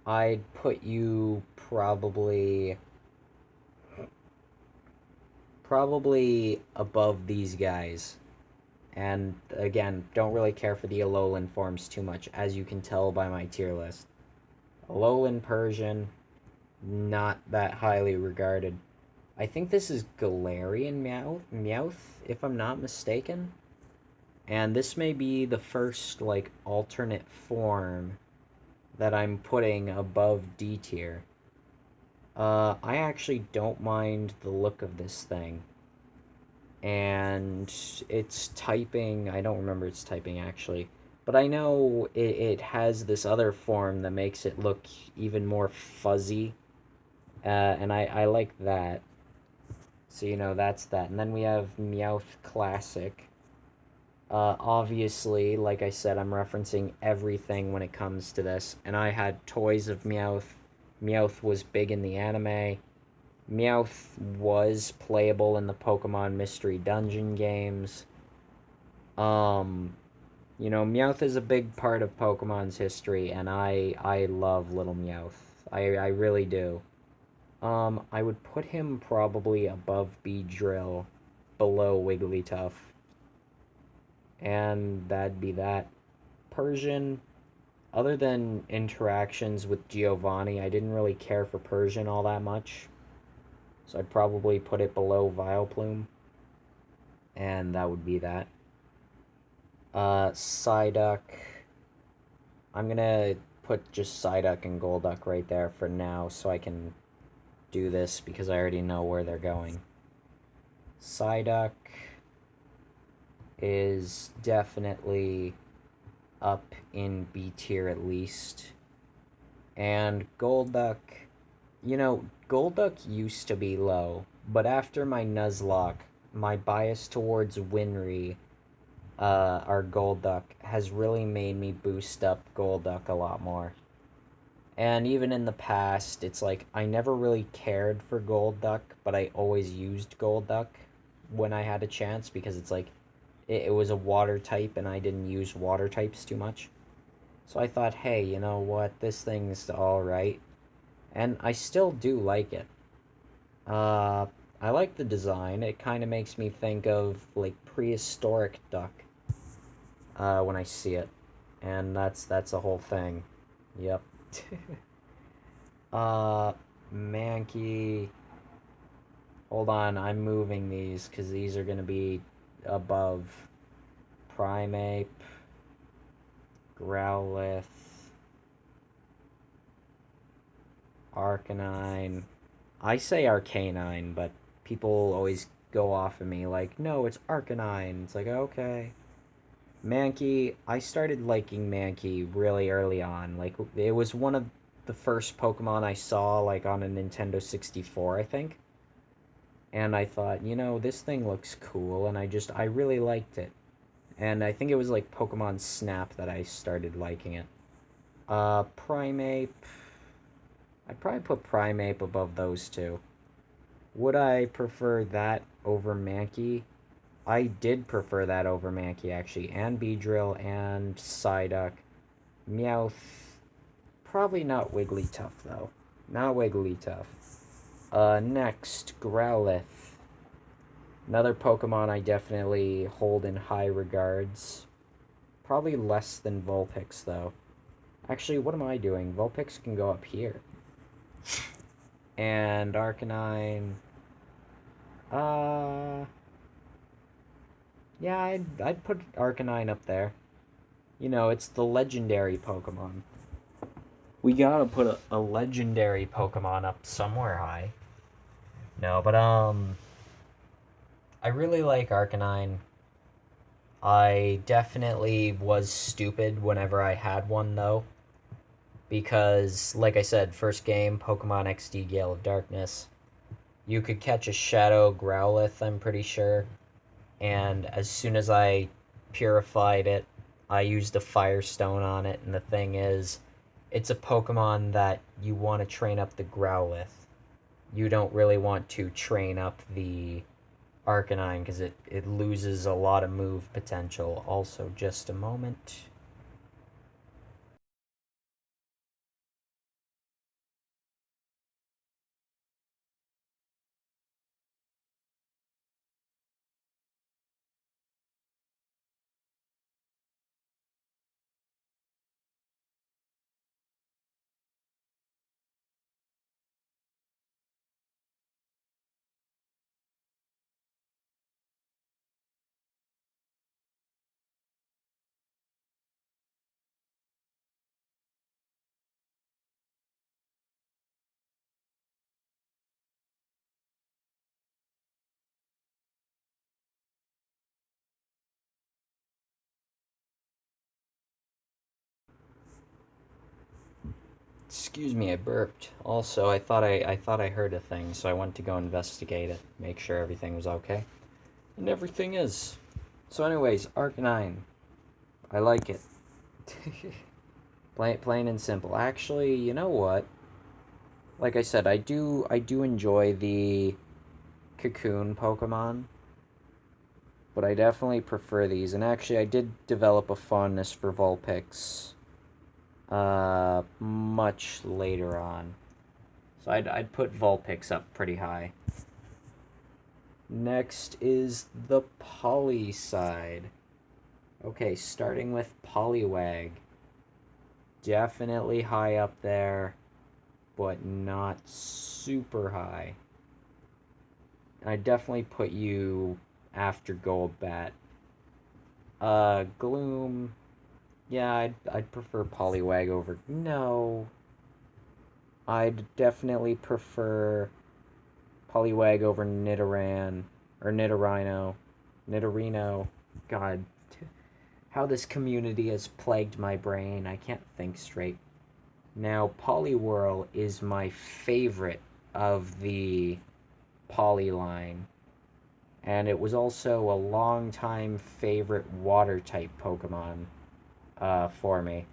I'd put you probably above these guys. And again, don't really care for the Alolan forms too much, as you can tell by my tier list. Alolan Persian, not that highly regarded. I think this is Galarian Meowth, if I'm not mistaken. And this may be the first, like, alternate form that I'm putting above D tier. I actually don't mind the look of this thing. And it's typing, I don't remember its typing actually, but I know it has this other form that makes it look even more fuzzy, and I like that. So, that's that. And then we have Meowth Classic. Obviously, like I said, I'm referencing everything when it comes to this, and I had toys of Meowth. Meowth was big in the anime. Meowth was playable in the Pokemon Mystery Dungeon games. Um, Meowth is a big part of Pokemon's history, and I love little Meowth. I really do. I would put him probably above Beedrill, below Wigglytuff. And that'd be that. Persian, other than interactions with Giovanni, I didn't really care for Persian all that much. So I'd probably put it below Vileplume. And that would be that. Psyduck. I'm gonna put just Psyduck and Golduck right there for now so I can do this because I already know where they're going. Psyduck is definitely up in B tier at least. And Golduck, Golduck used to be low, but after my Nuzlocke, my bias towards Winry, our Golduck, has really made me boost up Golduck a lot more. And even in the past, it's like I never really cared for Golduck, but I always used Golduck when I had a chance because it's like it was a water type and I didn't use water types too much. So I thought, hey, you know what? This thing's alright. And I still do like it. Uh, I like the design. It kind of makes me think of like prehistoric duck when I see it. And that's the whole thing. Yep. uh, Mankey. Hold on, I'm moving these because these are going to be above Primeape, Growlithe, Arcanine. I say Arcanine, but people always go off of me like, no, it's Arcanine. It's like, okay. Mankey, I started liking Mankey really early on. Like, it was one of the first Pokemon I saw, like, on a Nintendo 64, I think. And I thought, this thing looks cool, and I really liked it. And I think it was, like, Pokemon Snap that I started liking it. Primeape. I'd probably put Primeape above those two. Would I prefer that over Mankey? I did prefer that over Mankey, actually, and Beedrill, and Psyduck. Meowth. Probably not Wigglytuff, though. Not Wigglytuff. Next, Growlithe. Another Pokemon I definitely hold in high regards. Probably less than Vulpix, though. Actually, what am I doing? Vulpix can go up here. And Arcanine. Uh, yeah, I'd put Arcanine up there. It's the legendary Pokemon. We gotta put a legendary Pokemon up somewhere high. No, but I really like Arcanine. I definitely was stupid whenever I had one though, because like I said, first game Pokemon XD Gale of Darkness, you could catch a Shadow Growlithe, I'm pretty sure, and as soon as I purified it, I used a Firestone on it, and the thing is, it's a Pokemon that you want to train up the Growlithe. You don't really want to train up the Arcanine because it loses a lot of move potential. Also, just a moment. Excuse me, I burped. Also, I thought I heard a thing, so I went to go investigate it, make sure everything was okay, and everything is. So, anyways, Arcanine, I like it. Plain and simple. Actually, you know what? Like I said, I do enjoy the Cocoon Pokemon, but I definitely prefer these. And actually, I did develop a fondness for Vulpix much later on. So I'd put Vulpix up pretty high. Next is the Poly side. Okay, starting with Poliwag. Definitely high up there, but not super high. I definitely put you after Goldbat. Gloom. Yeah, I'd prefer Poliwag over. No, I'd definitely prefer Poliwag over Nidoran. Or Nidorino. Nidorino. God, how this community has plagued my brain. I can't think straight. Now, Poliwhirl is my favorite of the Poly line, and it was also a long-time favorite water-type Pokemon for me.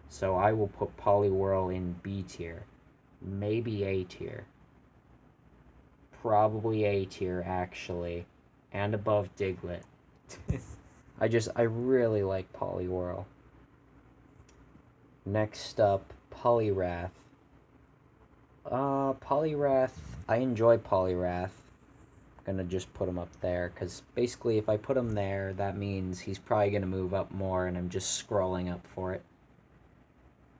So I will put Poliwhirl in B tier, maybe A tier, probably A tier actually, and above Diglett. I really like Poliwhirl. Next up, Poliwrath. Poliwrath, I enjoy Poliwrath. I'm gonna just put him up there, because basically if I put him there, that means he's probably gonna move up more, and I'm just scrolling up for it.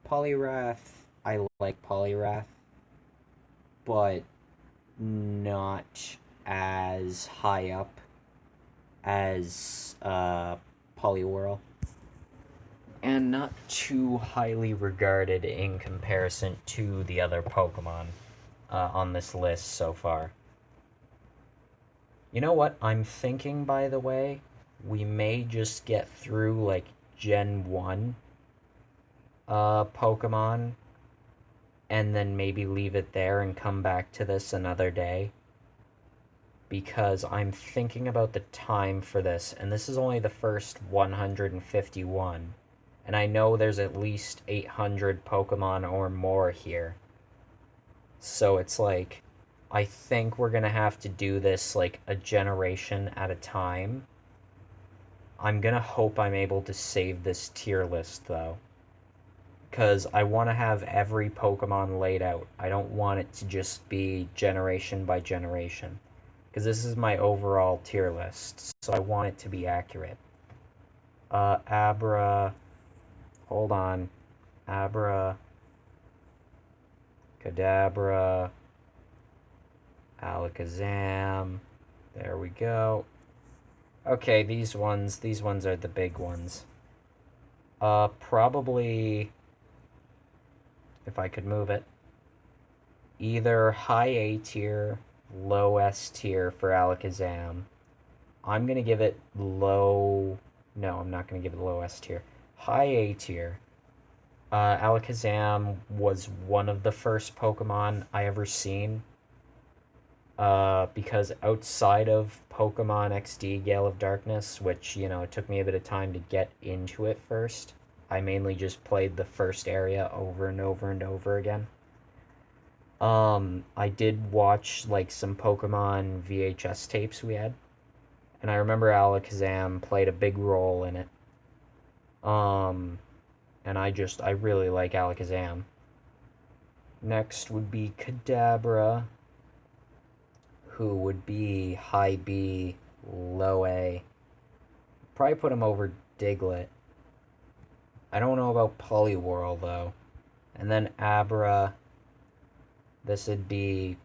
Poliwrath, I like Poliwrath, but not as high up as Poliwhirl, and not too highly regarded in comparison to the other Pokemon on this list so far. You know what I'm thinking, by the way? We may just get through, like, Gen 1 Pokemon, and then maybe leave it there and come back to this another day. Because I'm thinking about the time for this, and this is only the first 151. And I know there's at least 800 Pokemon or more here. So it's like, I think we're gonna have to do this like a generation at a time. I'm gonna hope I'm able to save this tier list though, because I want to have every Pokemon laid out. I don't want it to just be generation by generation, because this is my overall tier list, so I want it to be accurate. Abra, hold on, Abra, Kadabra, Alakazam, there we go. Okay, these ones are the big ones. Probably, if I could move it, either high A tier, low S tier for Alakazam. I'm going to give it low... No, I'm not going to give it low S tier. High A tier. Alakazam was one of the first Pokemon I ever seen. Because outside of Pokemon XD Gale of Darkness, which, you know, it took me a bit of time to get into it first, I mainly just played the first area over and over and over again. I did watch, like, some Pokemon VHS tapes we had, and I remember Alakazam played a big role in it. And I really like Alakazam. Next would be Kadabra, who would be high B, low A. Probably put him over Diglett. I don't know about Poliwhirl, though. And then Abra, this would be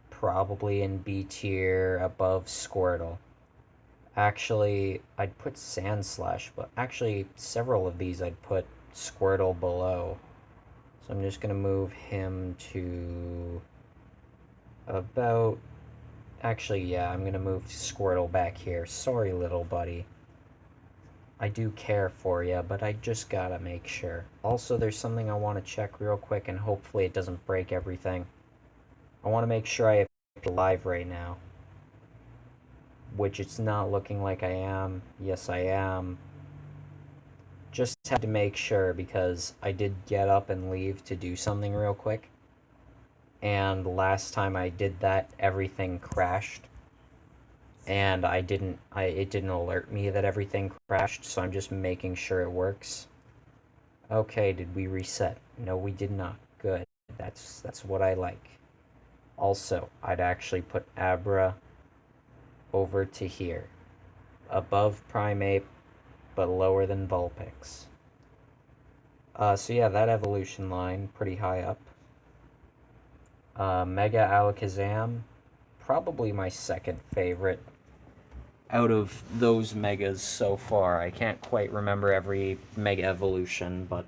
probably in B tier above Squirtle. Actually, I'd put Sandslash, but actually several of these I'd put Squirtle below. So I'm just going to move him to about... Actually, yeah, I'm going to move Squirtle back here. Sorry, little buddy. I do care for you, but I just gotta make sure. Also, there's something I want to check real quick, and hopefully it doesn't break everything. I want to make sure I am live right now. Which it's not looking like I am. Yes, I am. Just had to make sure, because I did get up and leave to do something real quick. And last time I did that, everything crashed. And it didn't alert me that everything crashed, so I'm just making sure it works. Okay, did we reset? No, we did not. Good. That's what I like. Also, I'd actually put Abra over to here. Above Primeape, but lower than Vulpix. So yeah, that evolution line, pretty high up. Mega Alakazam, probably my second favorite out of those megas so far. I can't quite remember every mega evolution, but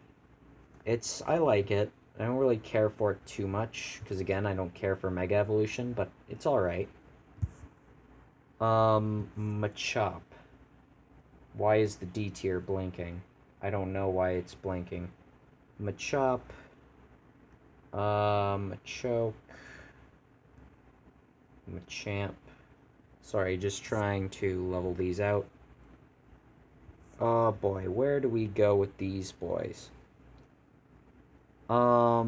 I like it. I don't really care for it too much, because again, I don't care for mega evolution, but it's alright. Machop. Why is the D tier blinking? I don't know why it's blinking. Machop. Machoke. Machamp. Sorry, just trying to level these out. Oh boy, where do we go with these boys? I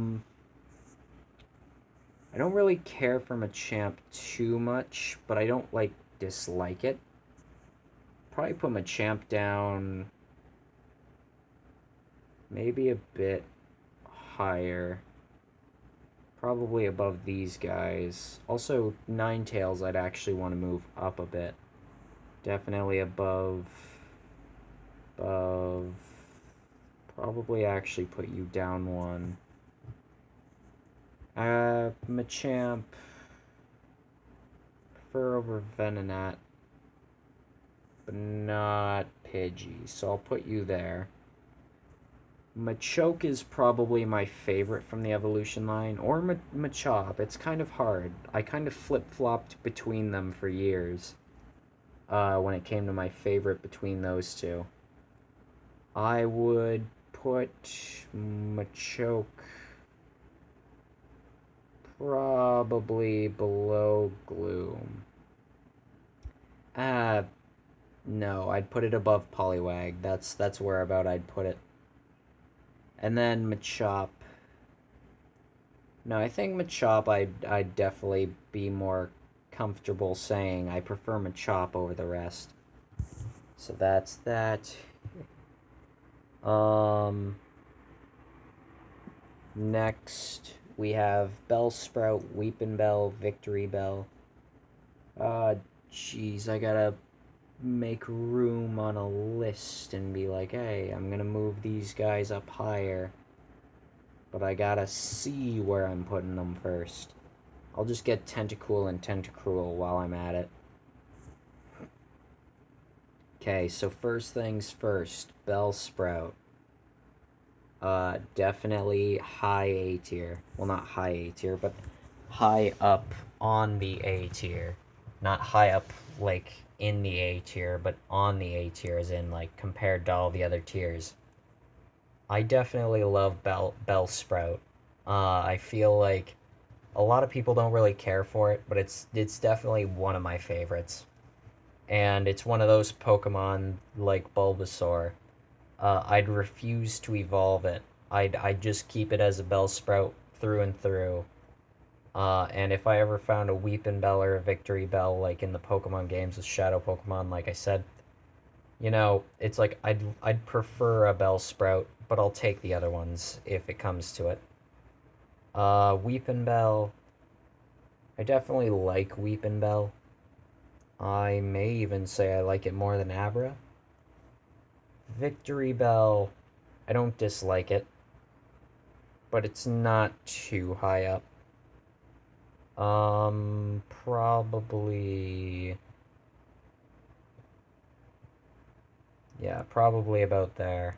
don't really care for Machamp too much, but I don't, like, dislike it. Probably put Machamp down maybe a bit higher. Probably above these guys. Also, Ninetales I'd actually want to move up a bit. Definitely above... Above... Probably actually put you down one. Machamp. Prefer over Venonat. But not Pidgey, so I'll put you there. Machoke is probably my favorite from the evolution line, or Machop. It's kind of hard. I kind of flip-flopped between them for years when it came to my favorite between those two. I would put Machoke probably below Gloom. No, I'd put it above Poliwag. That's where about I'd put it. And then Machop. No, I think Machop I'd definitely be more comfortable saying I prefer Machop over the rest. So that's that. Next we have Bellsprout, Weepinbell, Victory Bell. Jeez, I gotta make room on a list and be like, hey, I'm gonna move these guys up higher. But I gotta see where I'm putting them first. I'll just get Tentacool and Tentacruel while I'm at it. Okay, so first things first, Bellsprout. Definitely high A tier. Well, not high A tier, but high up on the A tier. Not high up, like, in the A tier, but on the A tier, as in, like, compared to all the other tiers. I definitely love Bellsprout. I feel like a lot of people don't really care for it, but it's definitely one of my favorites. And it's one of those Pokemon like Bulbasaur. I'd refuse to evolve it. I'd just keep it as a Bellsprout through and through. And if I ever found a Weepinbell or a Victory Bell, like in the Pokemon games with Shadow Pokemon, like I said, you know, it's like I'd prefer a Bellsprout, but I'll take the other ones if it comes to it. Weepinbell. I definitely like Weepinbell. I may even say I like it more than Abra. Victory Bell. I don't dislike it, but it's not too high up. Probably... Yeah, probably about there.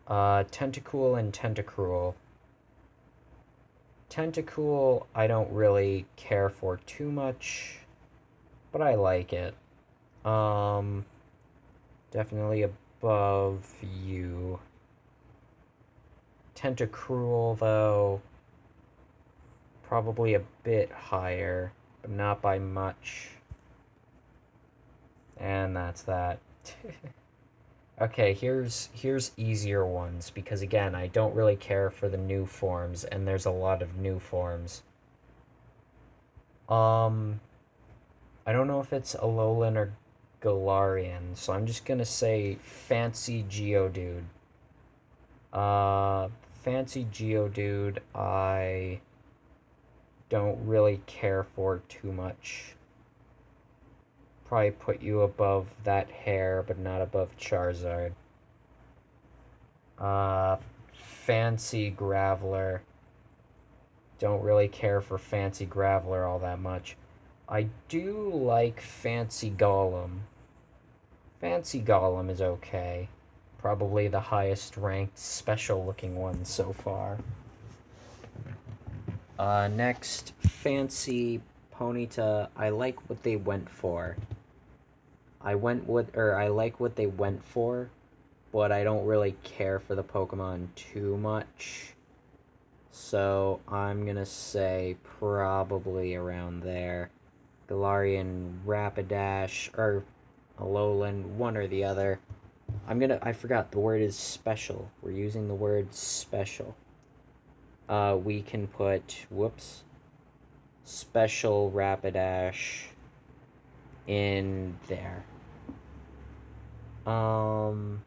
Tentacool and Tentacruel. Tentacool, I don't really care for too much, but I like it. Definitely above you. Tentacruel, though, probably a bit higher, but not by much. And that's that. Okay, here's easier ones, because again, I don't really care for the new forms, and there's a lot of new forms. I don't know if it's Alolan or Galarian, so I'm just gonna say Fancy Geodude. Fancy Geodude, I don't really care for too much. Probably put you above that hair, but not above Charizard. Fancy Graveler. Don't really care for Fancy Graveler all that much. I do like Fancy Golem. Fancy Golem is okay. Probably the highest ranked special looking one so far. Next, Fancy Ponyta, I like what they went for. I like what they went for, but I don't really care for the Pokemon too much. So I'm gonna say probably around there. Galarian, Rapidash, or Alolan, one or the other. I forgot, the word is special. We're using the word special. We can put, whoops, special Rapidash in there. Um,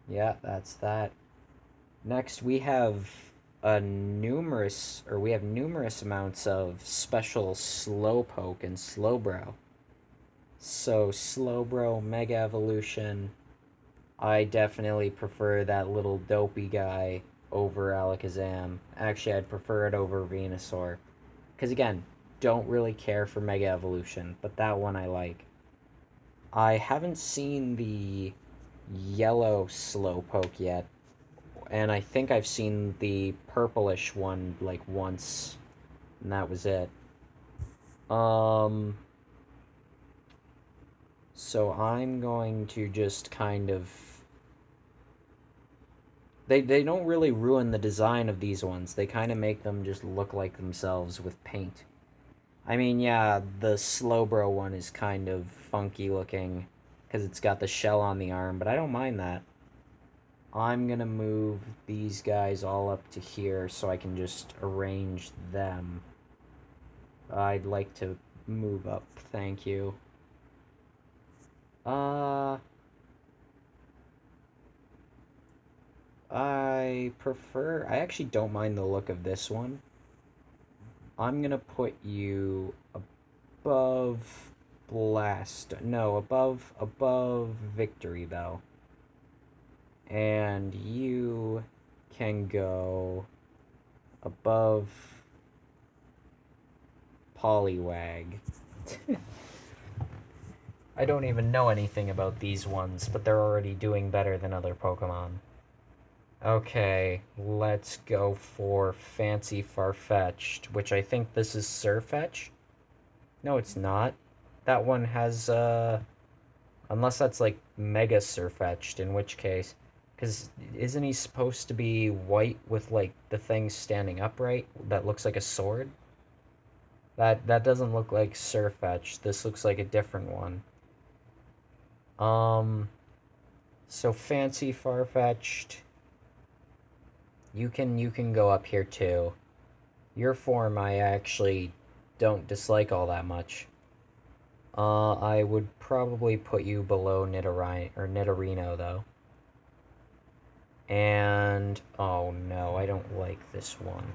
yeah, that's that. Next, we have numerous amounts of special Slowpoke and Slowbro. So Slowbro, Mega Evolution. I definitely prefer that little dopey guy over Alakazam. Actually, I'd prefer it over Venusaur. Because again, don't really care for Mega Evolution, but that one I like. I haven't seen the yellow Slowpoke yet, and I think I've seen the purplish one like once, and that was it. Um, so I'm going to just kind of they don't really ruin the design of these ones. They kind of make them just look like themselves with paint. I mean, yeah, the Slowbro one is kind of funky looking because it's got the shell on the arm, but I don't mind that. I'm gonna move these guys all up to here so I can just arrange them. I'd like to move up, thank you. Uh, I actually don't mind the look of this one. I'm gonna put you above Blast. No, above Victory Bell. And you can go above Poliwag. I don't even know anything about these ones, but they're already doing better than other Pokemon. Okay, let's go for Fancy Farfetch'd, which I think this is Surfetch. No, it's not. That one has, unless that's like Mega Surfetch'd, in which case. Because isn't he supposed to be white with, like, the thing standing upright that looks like a sword? That doesn't look like Surfetch. This looks like a different one. Um, so Fancy Farfetch'd. You can go up here too. Your form I actually don't dislike all that much. I would probably put you below Nidorino though. And oh no, I don't like this one.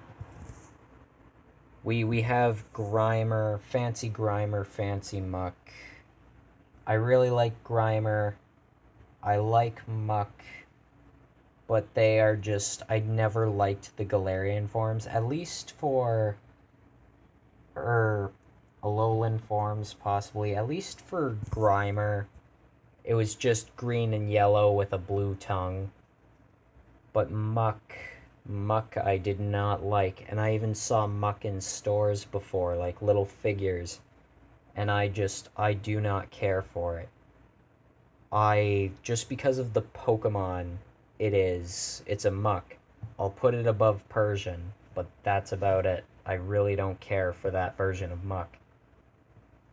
We have Grimer, Fancy Muck. I really like Grimer. I like Muck, but they are just I never liked the Galarian forms, at least for Alolan forms possibly. At least for Grimer, it was just green and yellow with a blue tongue. But Muck I did not like, and I even saw Muck in stores before, like little figures, and I do not care for it. Just because of the Pokemon it's a Muck. I'll put it above Persian, but that's about it. I really don't care for that version of Muck.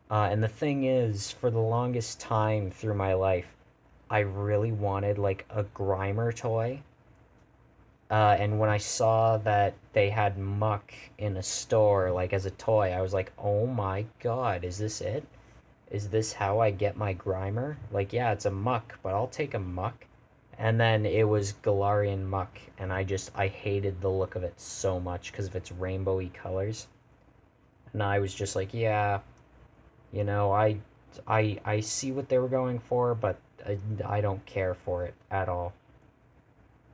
And the thing is, for the longest time through my life, I really wanted like a Grimer toy. And when I saw that they had Muck in a store, like as a toy, I was like, oh my god, is this it? Is this how I get my Grimer? Like, yeah, it's a Muck, but I'll take a Muck. And then it was Galarian Muck, and I hated the look of it so much because of its rainbowy colors. And I was just like, yeah, I see what they were going for, but I don't care for it at all.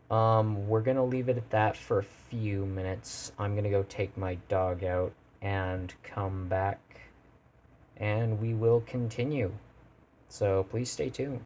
We're gonna leave it at that for a few minutes. I'm gonna go take my dog out and come back, and we will continue. So please stay tuned.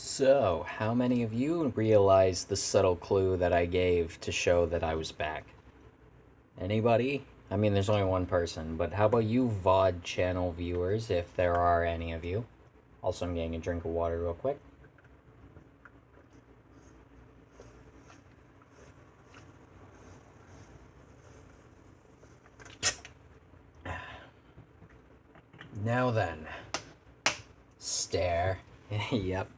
So, how many of you realized the subtle clue that I gave to show that I was back? Anybody? I mean, there's only one person, but how about you VOD channel viewers, if there are any of you? Also, I'm getting a drink of water real quick. Now then. Stare. Yep.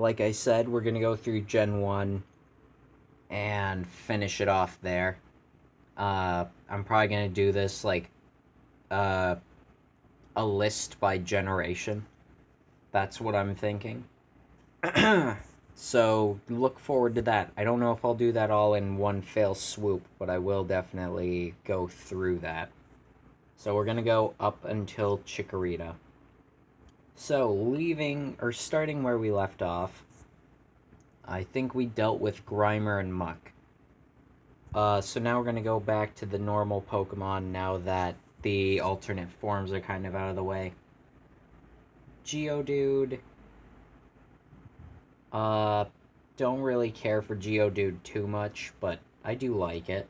Like I said, we're gonna go through Gen 1 and finish it off there. I'm probably gonna do this like uh, a list by generation. That's what I'm thinking. So look forward to that. I don't know if I'll do that all in one fell swoop, but I will definitely go through that. So we're gonna go up until Chikorita. So leaving or starting where we left off, I think we dealt with Grimer and Muck. So now we're gonna go back to the normal Pokemon now that the alternate forms are kind of out of the way. Geodude. Uh, don't really care for Geodude too much, but I do like it.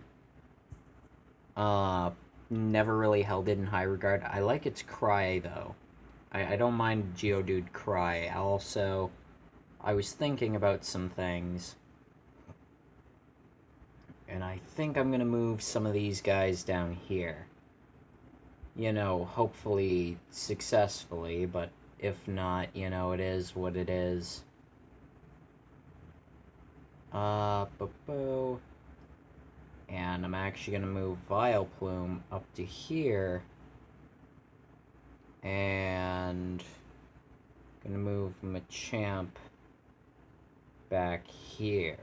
Uh, never really held it in high regard. I like its cry, though. I don't mind Geodude cry. I was thinking about some things. And I think I'm gonna move some of these guys down here. You know, hopefully successfully, but if not, you know, it is what it is. Boo. And I'm actually gonna move Vileplume up to here. And gonna move Machamp back here.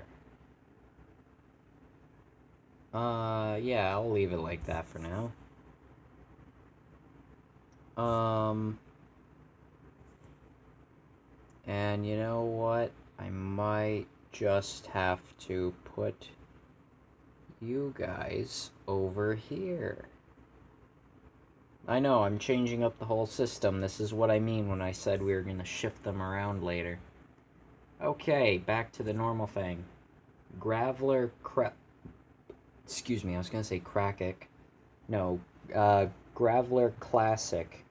Yeah, I'll leave it like that for now. And you know what? I might just have to put you guys over here. I know, I'm changing up the whole system. This is what I mean when I said we were gonna shift them around later. Okay, back to the normal thing. Graveler Excuse me, I was gonna say Krakic. No, Graveler Classic.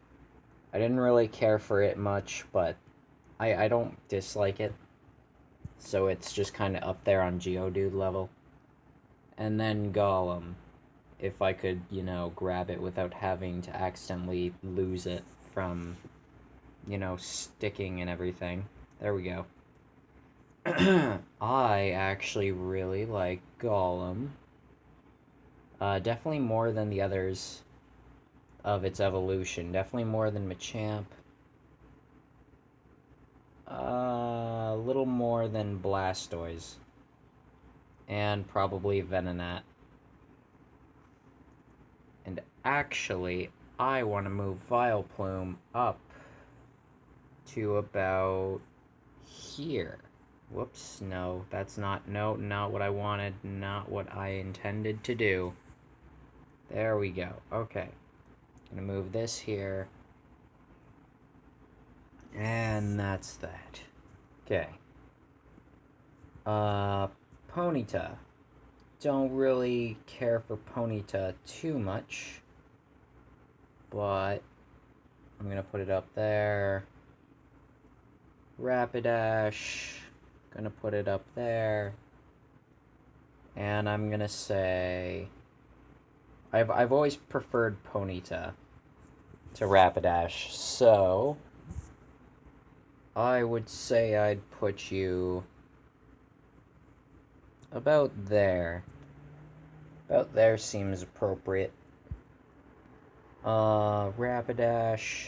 I didn't really care for it much, but I don't dislike it. So it's just kind of up there on Geodude level. And then Golem. If I could, you know, grab it without having to accidentally lose it from, you know, sticking and everything. There we go. I actually really like Golem. Definitely more than the others of its evolution. Definitely more than Machamp. A little more than Blastoise. And probably Venonat. And actually, I want to move Vileplume up to about here. Whoops, no, that's not what I wanted, not what I intended to do. There we go. Okay. I'm gonna move this here. And that's that. Okay. Ponyta. Don't really care for Ponyta too much. But I'm gonna put it up there. Rapidash. Gonna put it up there. And I'm gonna say I've always preferred Ponyta to Rapidash, so I would say I'd put you about there. About there seems appropriate. Rapidash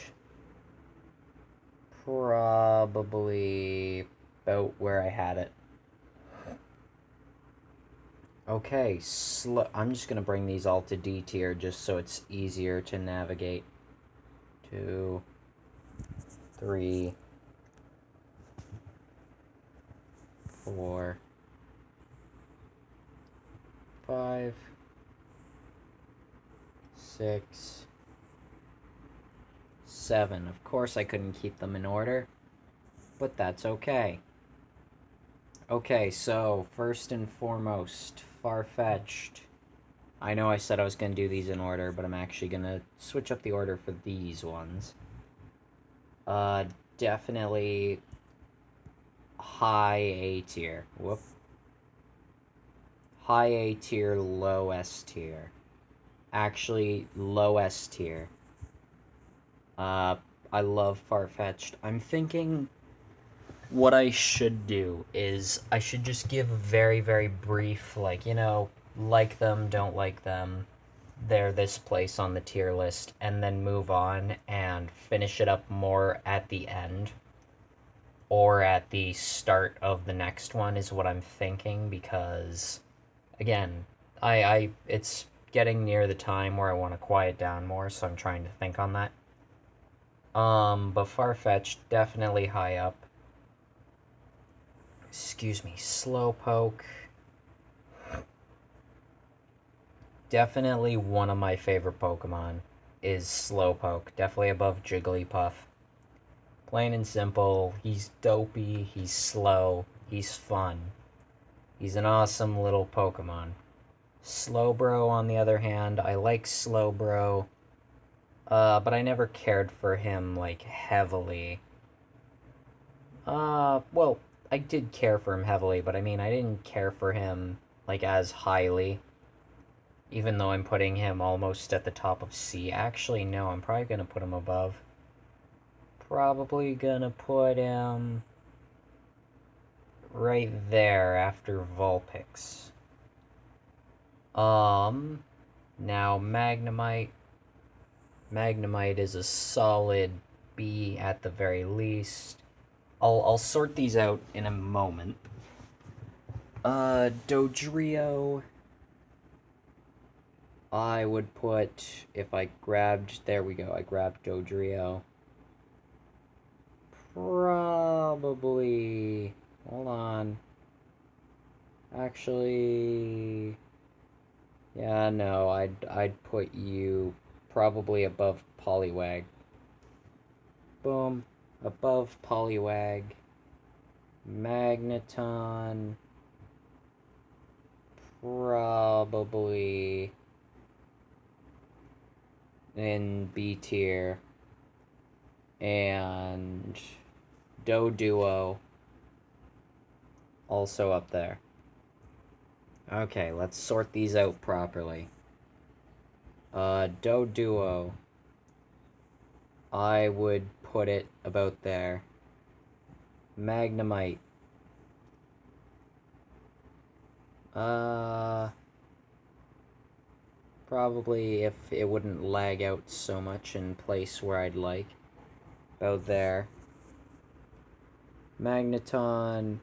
probably about where I had it. Okay, I'm just gonna bring these all to D tier just so it's easier to navigate. 2, 3, 4, 5, 6, 7. Of course I couldn't keep them in order. but that's okay. Okay, so first and foremost, Farfetch'd. I know I said I was going to do these in order, but I'm actually going to switch up the order for these ones. Uh, Definitely high A tier. Whoop. High A tier, low S tier. Actually, low S tier. Uh, I love Farfetch'd. I'm thinking what I should do is I should just give a very, very brief, like, like them, don't like them, they're this place on the tier list, and then move on and finish it up more at the end or at the start of the next one is what I'm thinking, because again, I it's getting near the time where I want to quiet down more, so I'm trying to think on that. But Farfetch'd definitely high up. Excuse me, Slowpoke. Definitely one of my favorite Pokemon is Slowpoke. Definitely above Jigglypuff. Plain and simple, he's dopey, he's slow, he's fun. He's an awesome little Pokemon. Slowbro, on the other hand, I like Slowbro, but I never cared for him, like, heavily. Well, I did care for him heavily, but I mean, I didn't care for him, like, as highly. Even though I'm putting him almost at the top of C. Actually, no, I'm probably gonna put him above. Probably gonna put him right there after Vulpix. Now Magnemite. Magnemite is a solid B at the very least. I'll sort these out in a moment. Dodrio. I would put, if I grabbed, there we go, I grabbed Dodrio. Probably, hold on. Actually, yeah, no, I'd put you probably above Poliwag. Boom, above Poliwag. Magneton, probably in B tier. And Doduo also up there. Okay, let's sort these out properly. Doduo, I would put it about there. Magnemite. Probably if it wouldn't lag out so much in place where I'd like. About there. Magneton.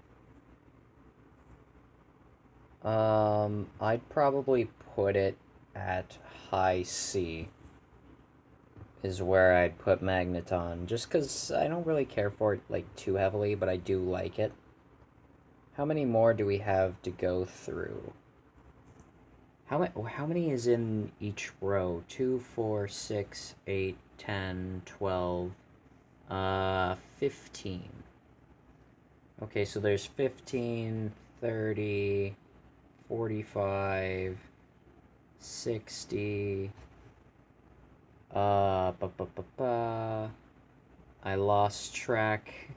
I'd probably put it at high C. Is where I'd put Magneton. Just because I don't really care for it, like, too heavily, but I do like it. How many more do we have to go through? How many is in each row? 2, 4, 6, 8, 10, 12, 15. Okay, so there's 15, 30, 45, 60. I lost track.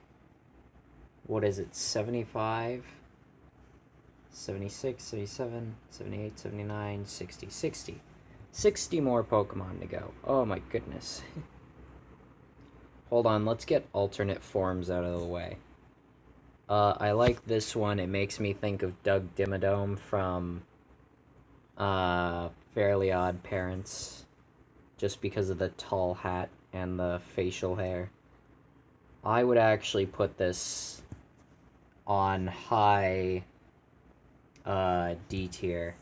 What is it? 75? 76, 77, 78, 79, 60. 60 more Pokemon to go. Oh my goodness. Hold on, let's get alternate forms out of the way. I like this one. It makes me think of Doug Dimmadome from Fairly Odd Parents, just because of the tall hat and the facial hair. I would actually put this on high D tier.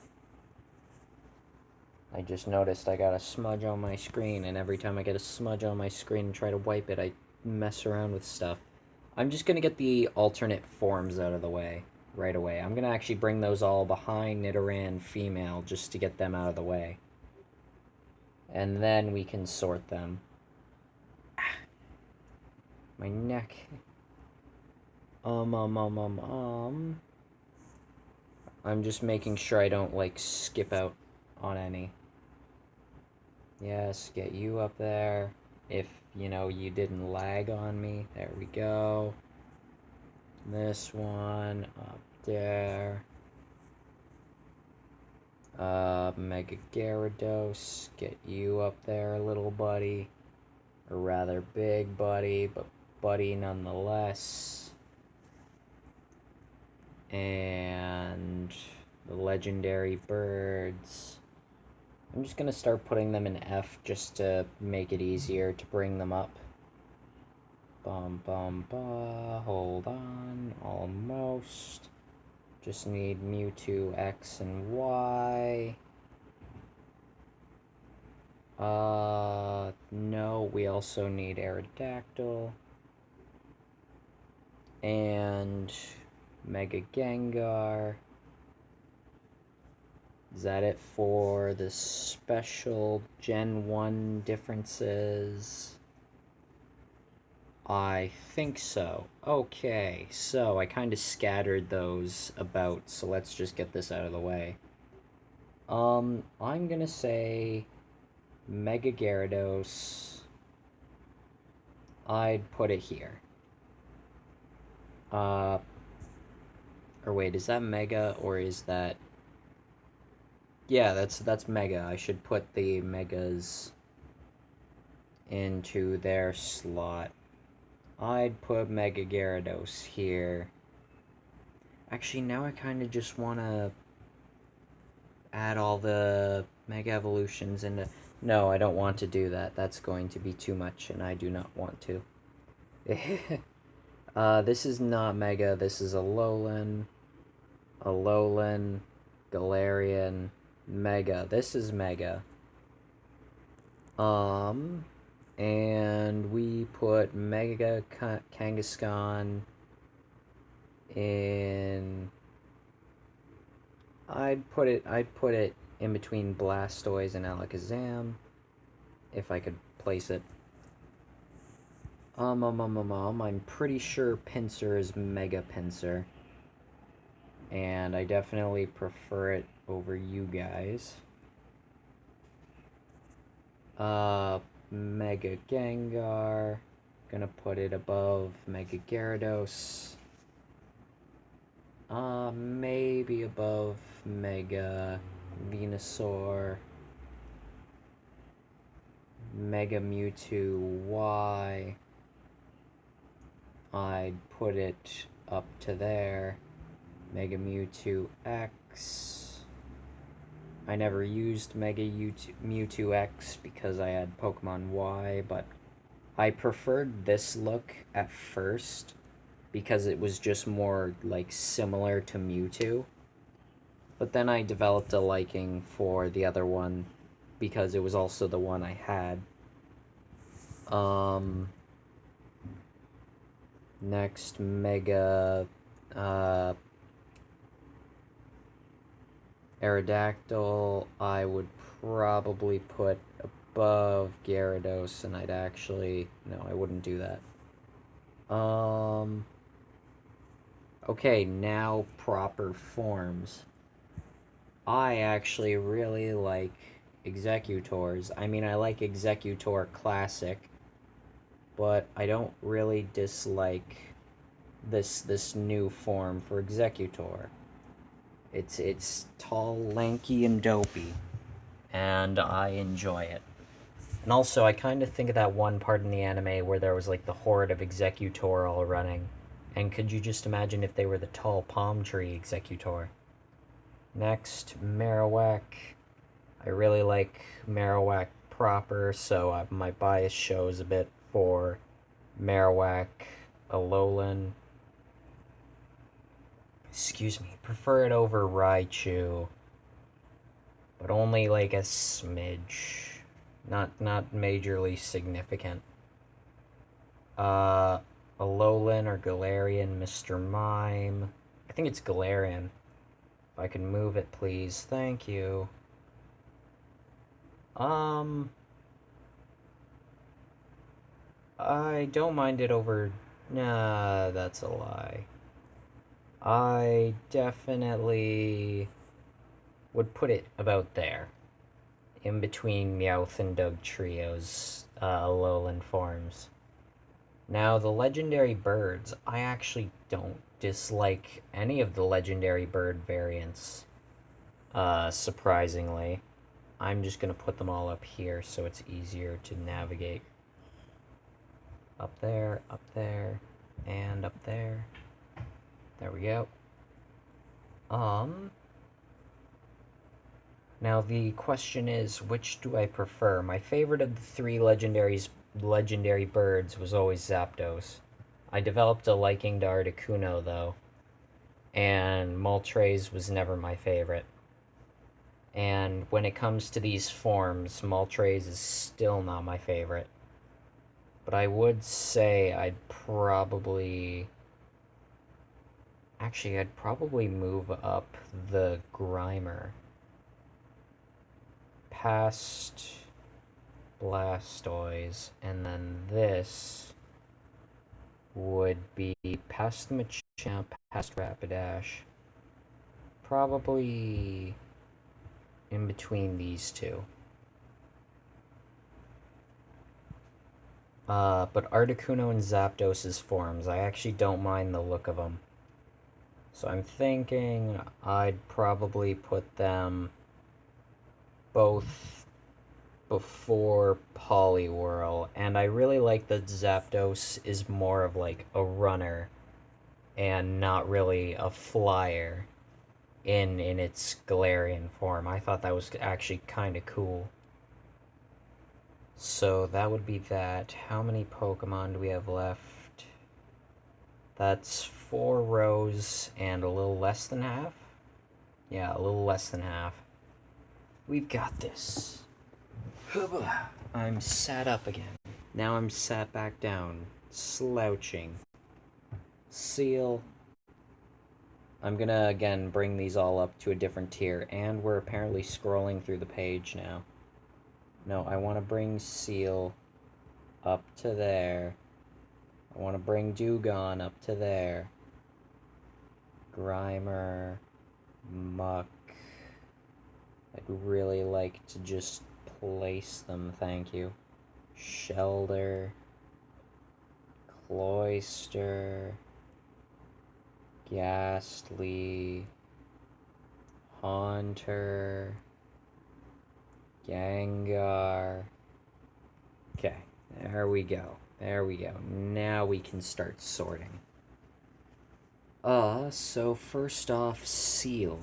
I just noticed I got a smudge on my screen, and every time I get a smudge on my screen and try to wipe it, I mess around with stuff. I'm just gonna get the alternate forms out of the way right away. I'm gonna actually bring those all behind Nidoran female just to get them out of the way. And then we can sort them. My neck. Um, um, um, um, um. I'm just making sure I don't, like, skip out on any. Yes, get you up there. If, you didn't lag on me. There we go. This one up there. Mega Gyarados. Get you up there, little buddy. Or rather, big buddy, but buddy nonetheless. And the legendary birds. I'm just gonna start putting them in F just to make it easier to bring them up. Bum bum ba, hold on, almost. Just need Mewtwo X and Y. No, we also need Aerodactyl. And Mega Gengar. Is that it for the special Gen 1 differences? I think so. Okay, so I kind of scattered those about, so let's just get this out of the way. I'm gonna say Mega Gyarados. I'd put it here. Or wait, is that Mega or is that... Yeah, that's Mega. I should put the Megas into their slot. I'd put Mega Gyarados here. Actually, now I kind of just want to add all the Mega Evolutions into... No, I don't want to do that. That's going to be too much, and I do not want to. This is not Mega. This is Alolan, Galarian, Mega. This is Mega. And we put Mega Kangaskhan in... I'd put it in between Blastoise and Alakazam, if I could place it. I'm pretty sure Pinsir is Mega Pinsir. And I definitely prefer it over you guys. Mega Gengar. Gonna put it above Mega Gyarados. Maybe above Mega Venusaur. Mega Mewtwo Y. I'd put it up to there. Mega Mewtwo X. I never used Mega Mewtwo X because I had Pokemon Y, but I preferred this look at first because it was just more, like, similar to Mewtwo. But then I developed a liking for the other one because it was also the one I had. Next, Mega Aerodactyl, I would probably put above Gyarados, and I'd actually... No, I wouldn't do that. Okay, now proper forms. I actually really like Executors. I mean, I like Executor Classic, but I don't really dislike this new form for Executor. It's tall, lanky, and dopey, and I enjoy it. And also, I kind of think of that one part in the anime where there was, like, the horde of Executor all running. And could you just imagine if they were the tall palm tree Executor? Next, Marowak. I really like Marowak proper, so my bias shows a bit for Marowak, Alolan. Excuse me, prefer it over Raichu, but only like a smidge, not majorly significant. Alolan or Galarian, Mr. Mime. I think it's Galarian. If I can move it, please. Thank you. I don't mind it over... Nah, that's a lie. I definitely would put it about there, in between Meowth and Dugtrio's lowland forms. Now, the legendary birds, I actually don't dislike any of the legendary bird variants, surprisingly. I'm just going to put them all up here so it's easier to navigate. Up there, and up there. There we go. Now the question is, which do I prefer? My favorite of the three legendary birds was always Zapdos. I developed a liking to Articuno though, and Moltres was never my favorite. And when it comes to these forms, Moltres is still not my favorite. But I would say I'd probably move up the Grimer past Blastoise, and then this would be past Machamp, past Rapidash, probably in between these two. But Articuno and Zapdos's forms, I actually don't mind the look of them. So I'm thinking I'd probably put them both before Poliwhirl, and I really like that Zapdos is more of like a runner and not really a flyer in its Galarian form. I thought that was actually kind of cool. So that would be that. How many Pokemon do we have left? That's 4 rows and a little less than half? Yeah, a little less than half. We've got this. I'm sat up again. Now I'm sat back down, slouching. Seal. I'm gonna again bring these all up to a different tier, and we're apparently scrolling through the page now. No, I want to bring Seal up to there. I want to bring Dewgong up to there. Grimer, Muck. I'd really like to just place them, thank you. Shelder, Cloyster, Ghastly, Haunter, Gengar. Okay, there we go. There we go. Now we can start sorting. So first off, Seal.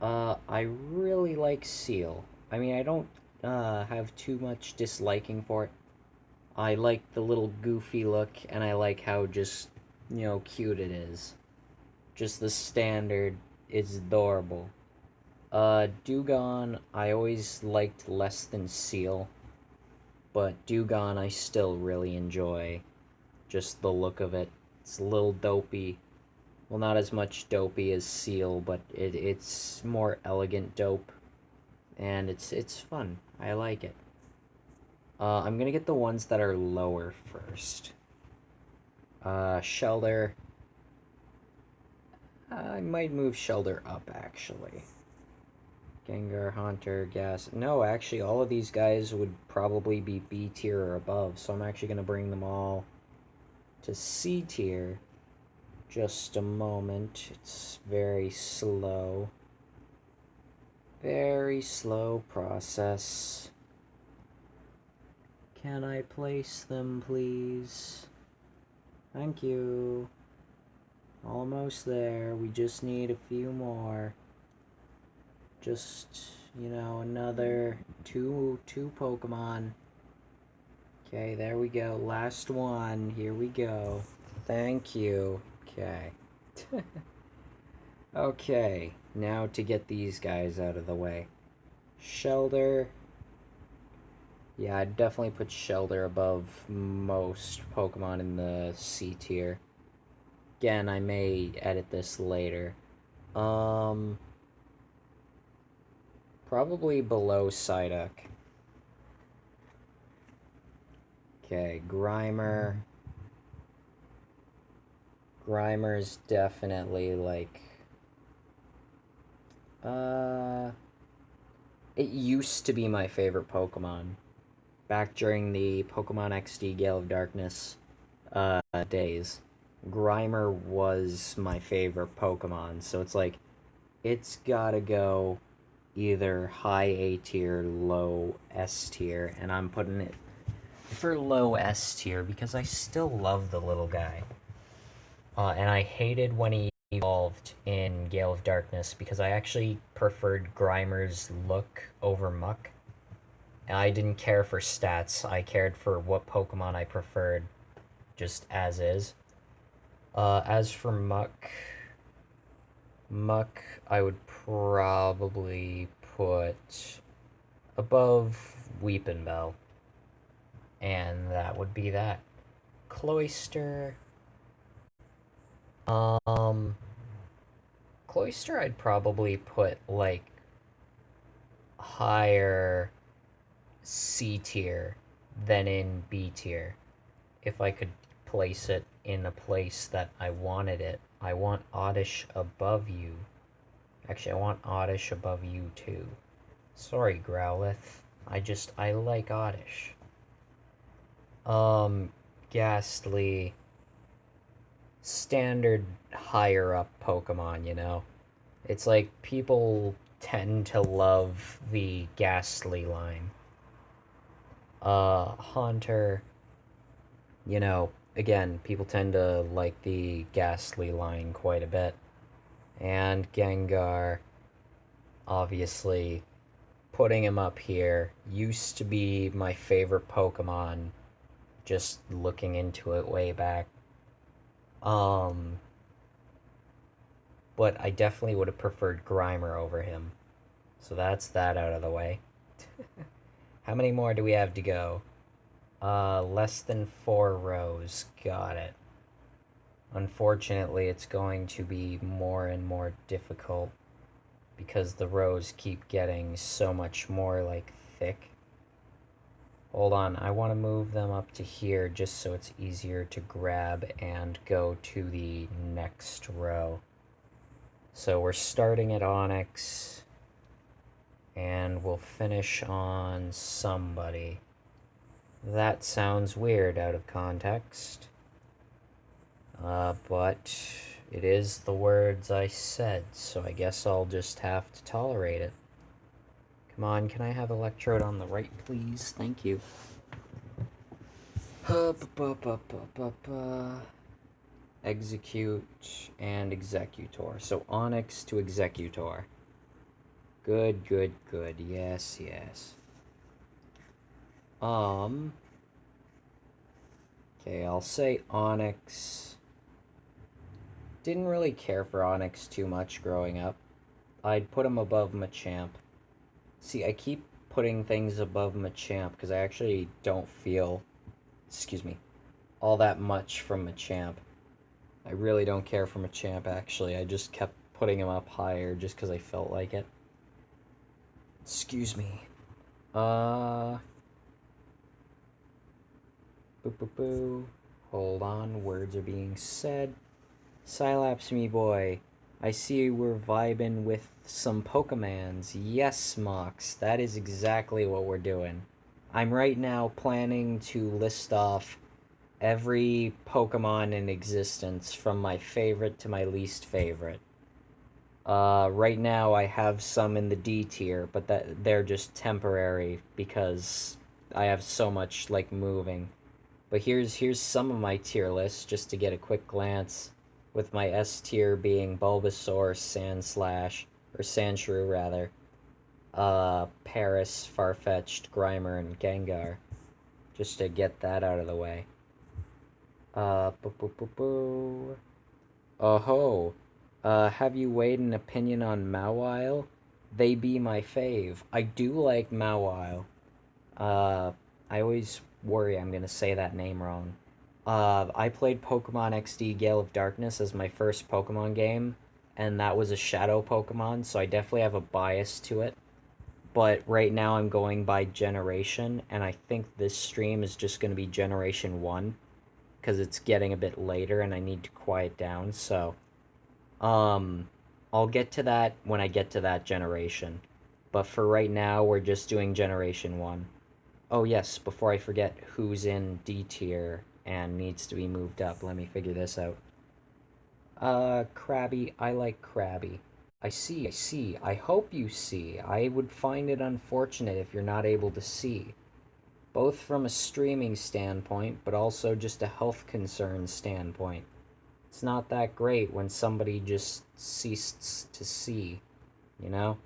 I really like Seal. I mean, I don't, have too much disliking for it. I like the little goofy look, and I like how just, cute it is. Just the standard, it's adorable. Dewgong, I always liked less than Seal, but Dewgong I still really enjoy. Just the look of it. It's a little dopey. Well, not as much dopey as Seal, but it's more elegant dope, and it's fun. I like it. I'm gonna get the ones that are lower first. Shelder. I might move Shelder up, actually. Gengar, Haunter, Gas. No, actually, all of these guys would probably be B tier or above, so I'm actually gonna bring them all to C tier. Just a moment. It's very slow. Very slow process. Can I place them, please? Thank you. Almost there. We just need a few more. Just, another two Pokemon. Okay, there we go. Last one. Here we go. Thank you. Okay. Okay, now to get these guys out of the way. Shelder. Yeah, I'd definitely put Shelder above most Pokemon in the C tier. Again, I may edit this later. Probably below Psyduck. Okay, Grimer. Grimer's definitely like uh it used to be my favorite Pokemon back during the Pokemon XD Gale of Darkness days. Grimer was my favorite Pokemon, so it's like it's gotta go either high A tier, low S tier, and I'm putting it for low S tier because I still love the little guy. And I hated when he evolved in Gale of Darkness because I actually preferred Grimer's look over Muck. I didn't care for stats, I cared for what Pokemon I preferred, just as is. As for Muck, I would probably put above Weepinbell, and that would be that. Cloyster, um, Cloyster, I'd probably put like higher C tier than in B tier. If I could place it in a place that I wanted it, I want Oddish above you. Actually, I want Oddish above you too. Sorry, Growlithe. I like Oddish. Um, Ghastly, standard higher up Pokemon, you know? It's like people tend to love the Ghastly line. Haunter, again, people tend to like the Ghastly line quite a bit. And Gengar, obviously, putting him up here, used to be my favorite Pokemon, just looking into it way back. Um, but I definitely would have preferred Grimer over him. So that's that out of the way. How many more do we have to go? Less than 4 rows. Got it. Unfortunately, it's going to be more and more difficult because the rows keep getting so much more, like, thick. Hold on, I want to move them up to here just so it's easier to grab and go to the next row. So we're starting at Onyx, and we'll finish on somebody. That sounds weird out of context. But it is the words I said, so I guess I'll just have to tolerate it. Come on, can I have Electrode on the right, please? Thank you. Execute and Executor. So Onyx to Executor. Good, good, good. Yes, yes. Okay, I'll say Onyx. Didn't really care for Onyx too much growing up. I'd put him above Machamp. See, I keep putting things above Machamp because I actually don't feel, excuse me, all that much from Machamp. I really don't care for Machamp, actually. I just kept putting him up higher just because I felt like it. Excuse me. Boo boo boo. Hold on, words are being said. Sylaps me boy. I see we're vibing with some Pokemans. Yes, Mox, that is exactly what we're doing. I'm right now planning to list off every Pokemon in existence from my favorite to my least favorite. Right now I have some in the D tier, but that they're just temporary because I have so much like moving. But here's some of my tier lists just to get a quick glance, with my S tier being Bulbasaur, Sandslash, or Sandshrew rather, Paris, Farfetch'd, Grimer, and Gengar, just to get that out of the way. Boo boo boo boo. Oh ho. Have you weighed an opinion on Mawile? They be my fave. I do like Mawile. Uh, I always worry I'm gonna say that name wrong. I played Pokemon XD Gale of Darkness as my first Pokemon game, and that was a Shadow Pokemon, so I definitely have a bias to it. But right now I'm going by generation, and I think this stream is just gonna be Generation 1, because it's getting a bit later and I need to quiet down. So, um, I'll get to that when I get to that generation. But for right now, we're just doing Generation 1. Oh, yes, before I forget who's in D tier and needs to be moved up, let me figure this out. Krabby, I like Krabby. I see, I see. I hope you see. I would find it unfortunate if you're not able to see, both from a streaming standpoint, but also just a health concern standpoint. It's not that great when somebody just ceased to see, you know?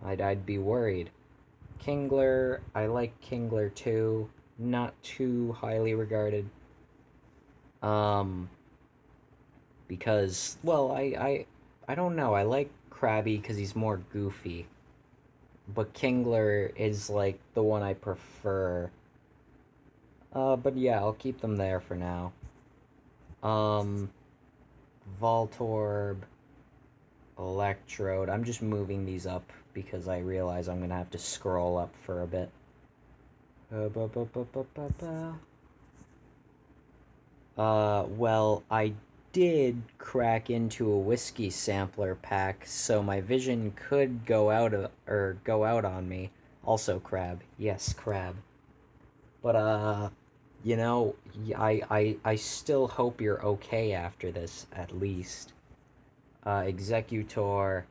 I'd be worried. Kingler, I like Kingler too. Not too highly regarded. Um, because, well, I don't know. I like Krabby because he's more goofy. But Kingler is like the one I prefer. But yeah, I'll keep them there for now. Um, Voltorb, Electrode. I'm just moving these up because I realize I'm gonna have to scroll up for a bit. Well, I did crack into a whiskey sampler pack, so my vision could go out on me. Also, crab. Yes, crab. But you know, I still hope you're okay after this, at least. Executor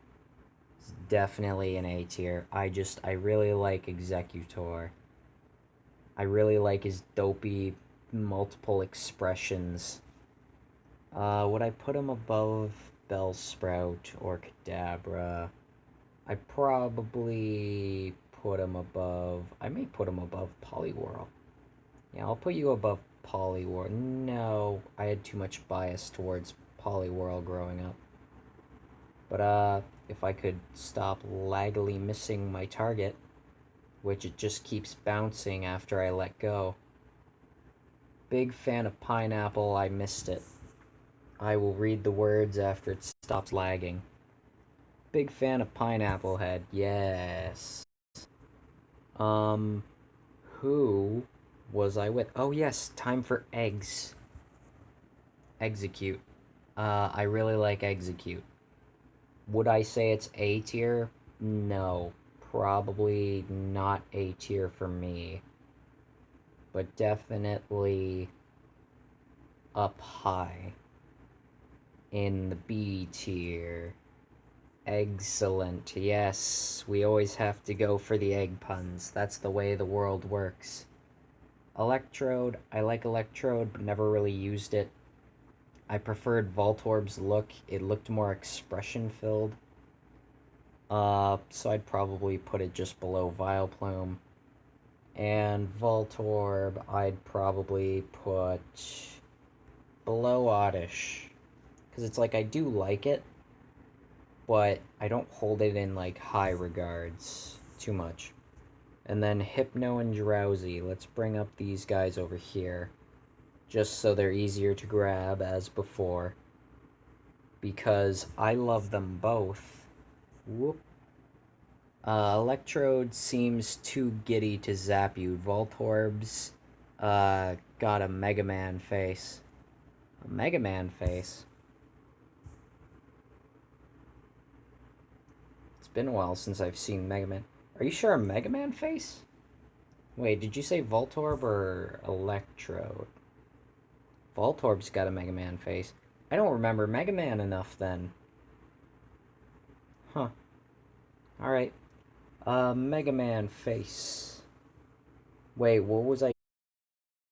is definitely an A tier. I really like Executor. I really like his dopey multiple expressions. Would I put him above Bellsprout or Kadabra? I probably put him above. I may put him above Poliwhirl. Yeah, I'll put you above Poliwhirl. No, I had too much bias towards Poliwhirl growing up. But if I could stop laggily missing my target, which it just keeps bouncing after I let go. Big fan of pineapple. I missed it. I will read the words after it stops lagging. Big fan of Pineapple Head. Yes. Um, who was I with? Oh yes, time for eggs. Execute. I really like Execute. Would I say it's A tier? No. Probably not A tier for me. But definitely up high in the B tier. Excellent. Yes, we always have to go for the egg puns. That's the way the world works. Electrode. I like Electrode, but never really used it. I preferred Voltorb's look. It looked more expression filled. So I'd probably put it just below Vileplume. And Voltorb, I'd probably put below Oddish. Because it's like, I do like it, but I don't hold it in like high regards too much. And then Hypno and Drowsy. Let's bring up these guys over here, just so they're easier to grab as before, because I love them both. Whoop. Electrode seems too giddy to zap you. Voltorb's got a Mega Man face. A Mega Man face? It's been a while since I've seen Mega Man. Are you sure a Mega Man face? Wait, did you say Voltorb or Electrode? Voltorb's got a Mega Man face. I don't remember Mega Man enough then. Huh. Alright. Mega Man face. Wait, what was I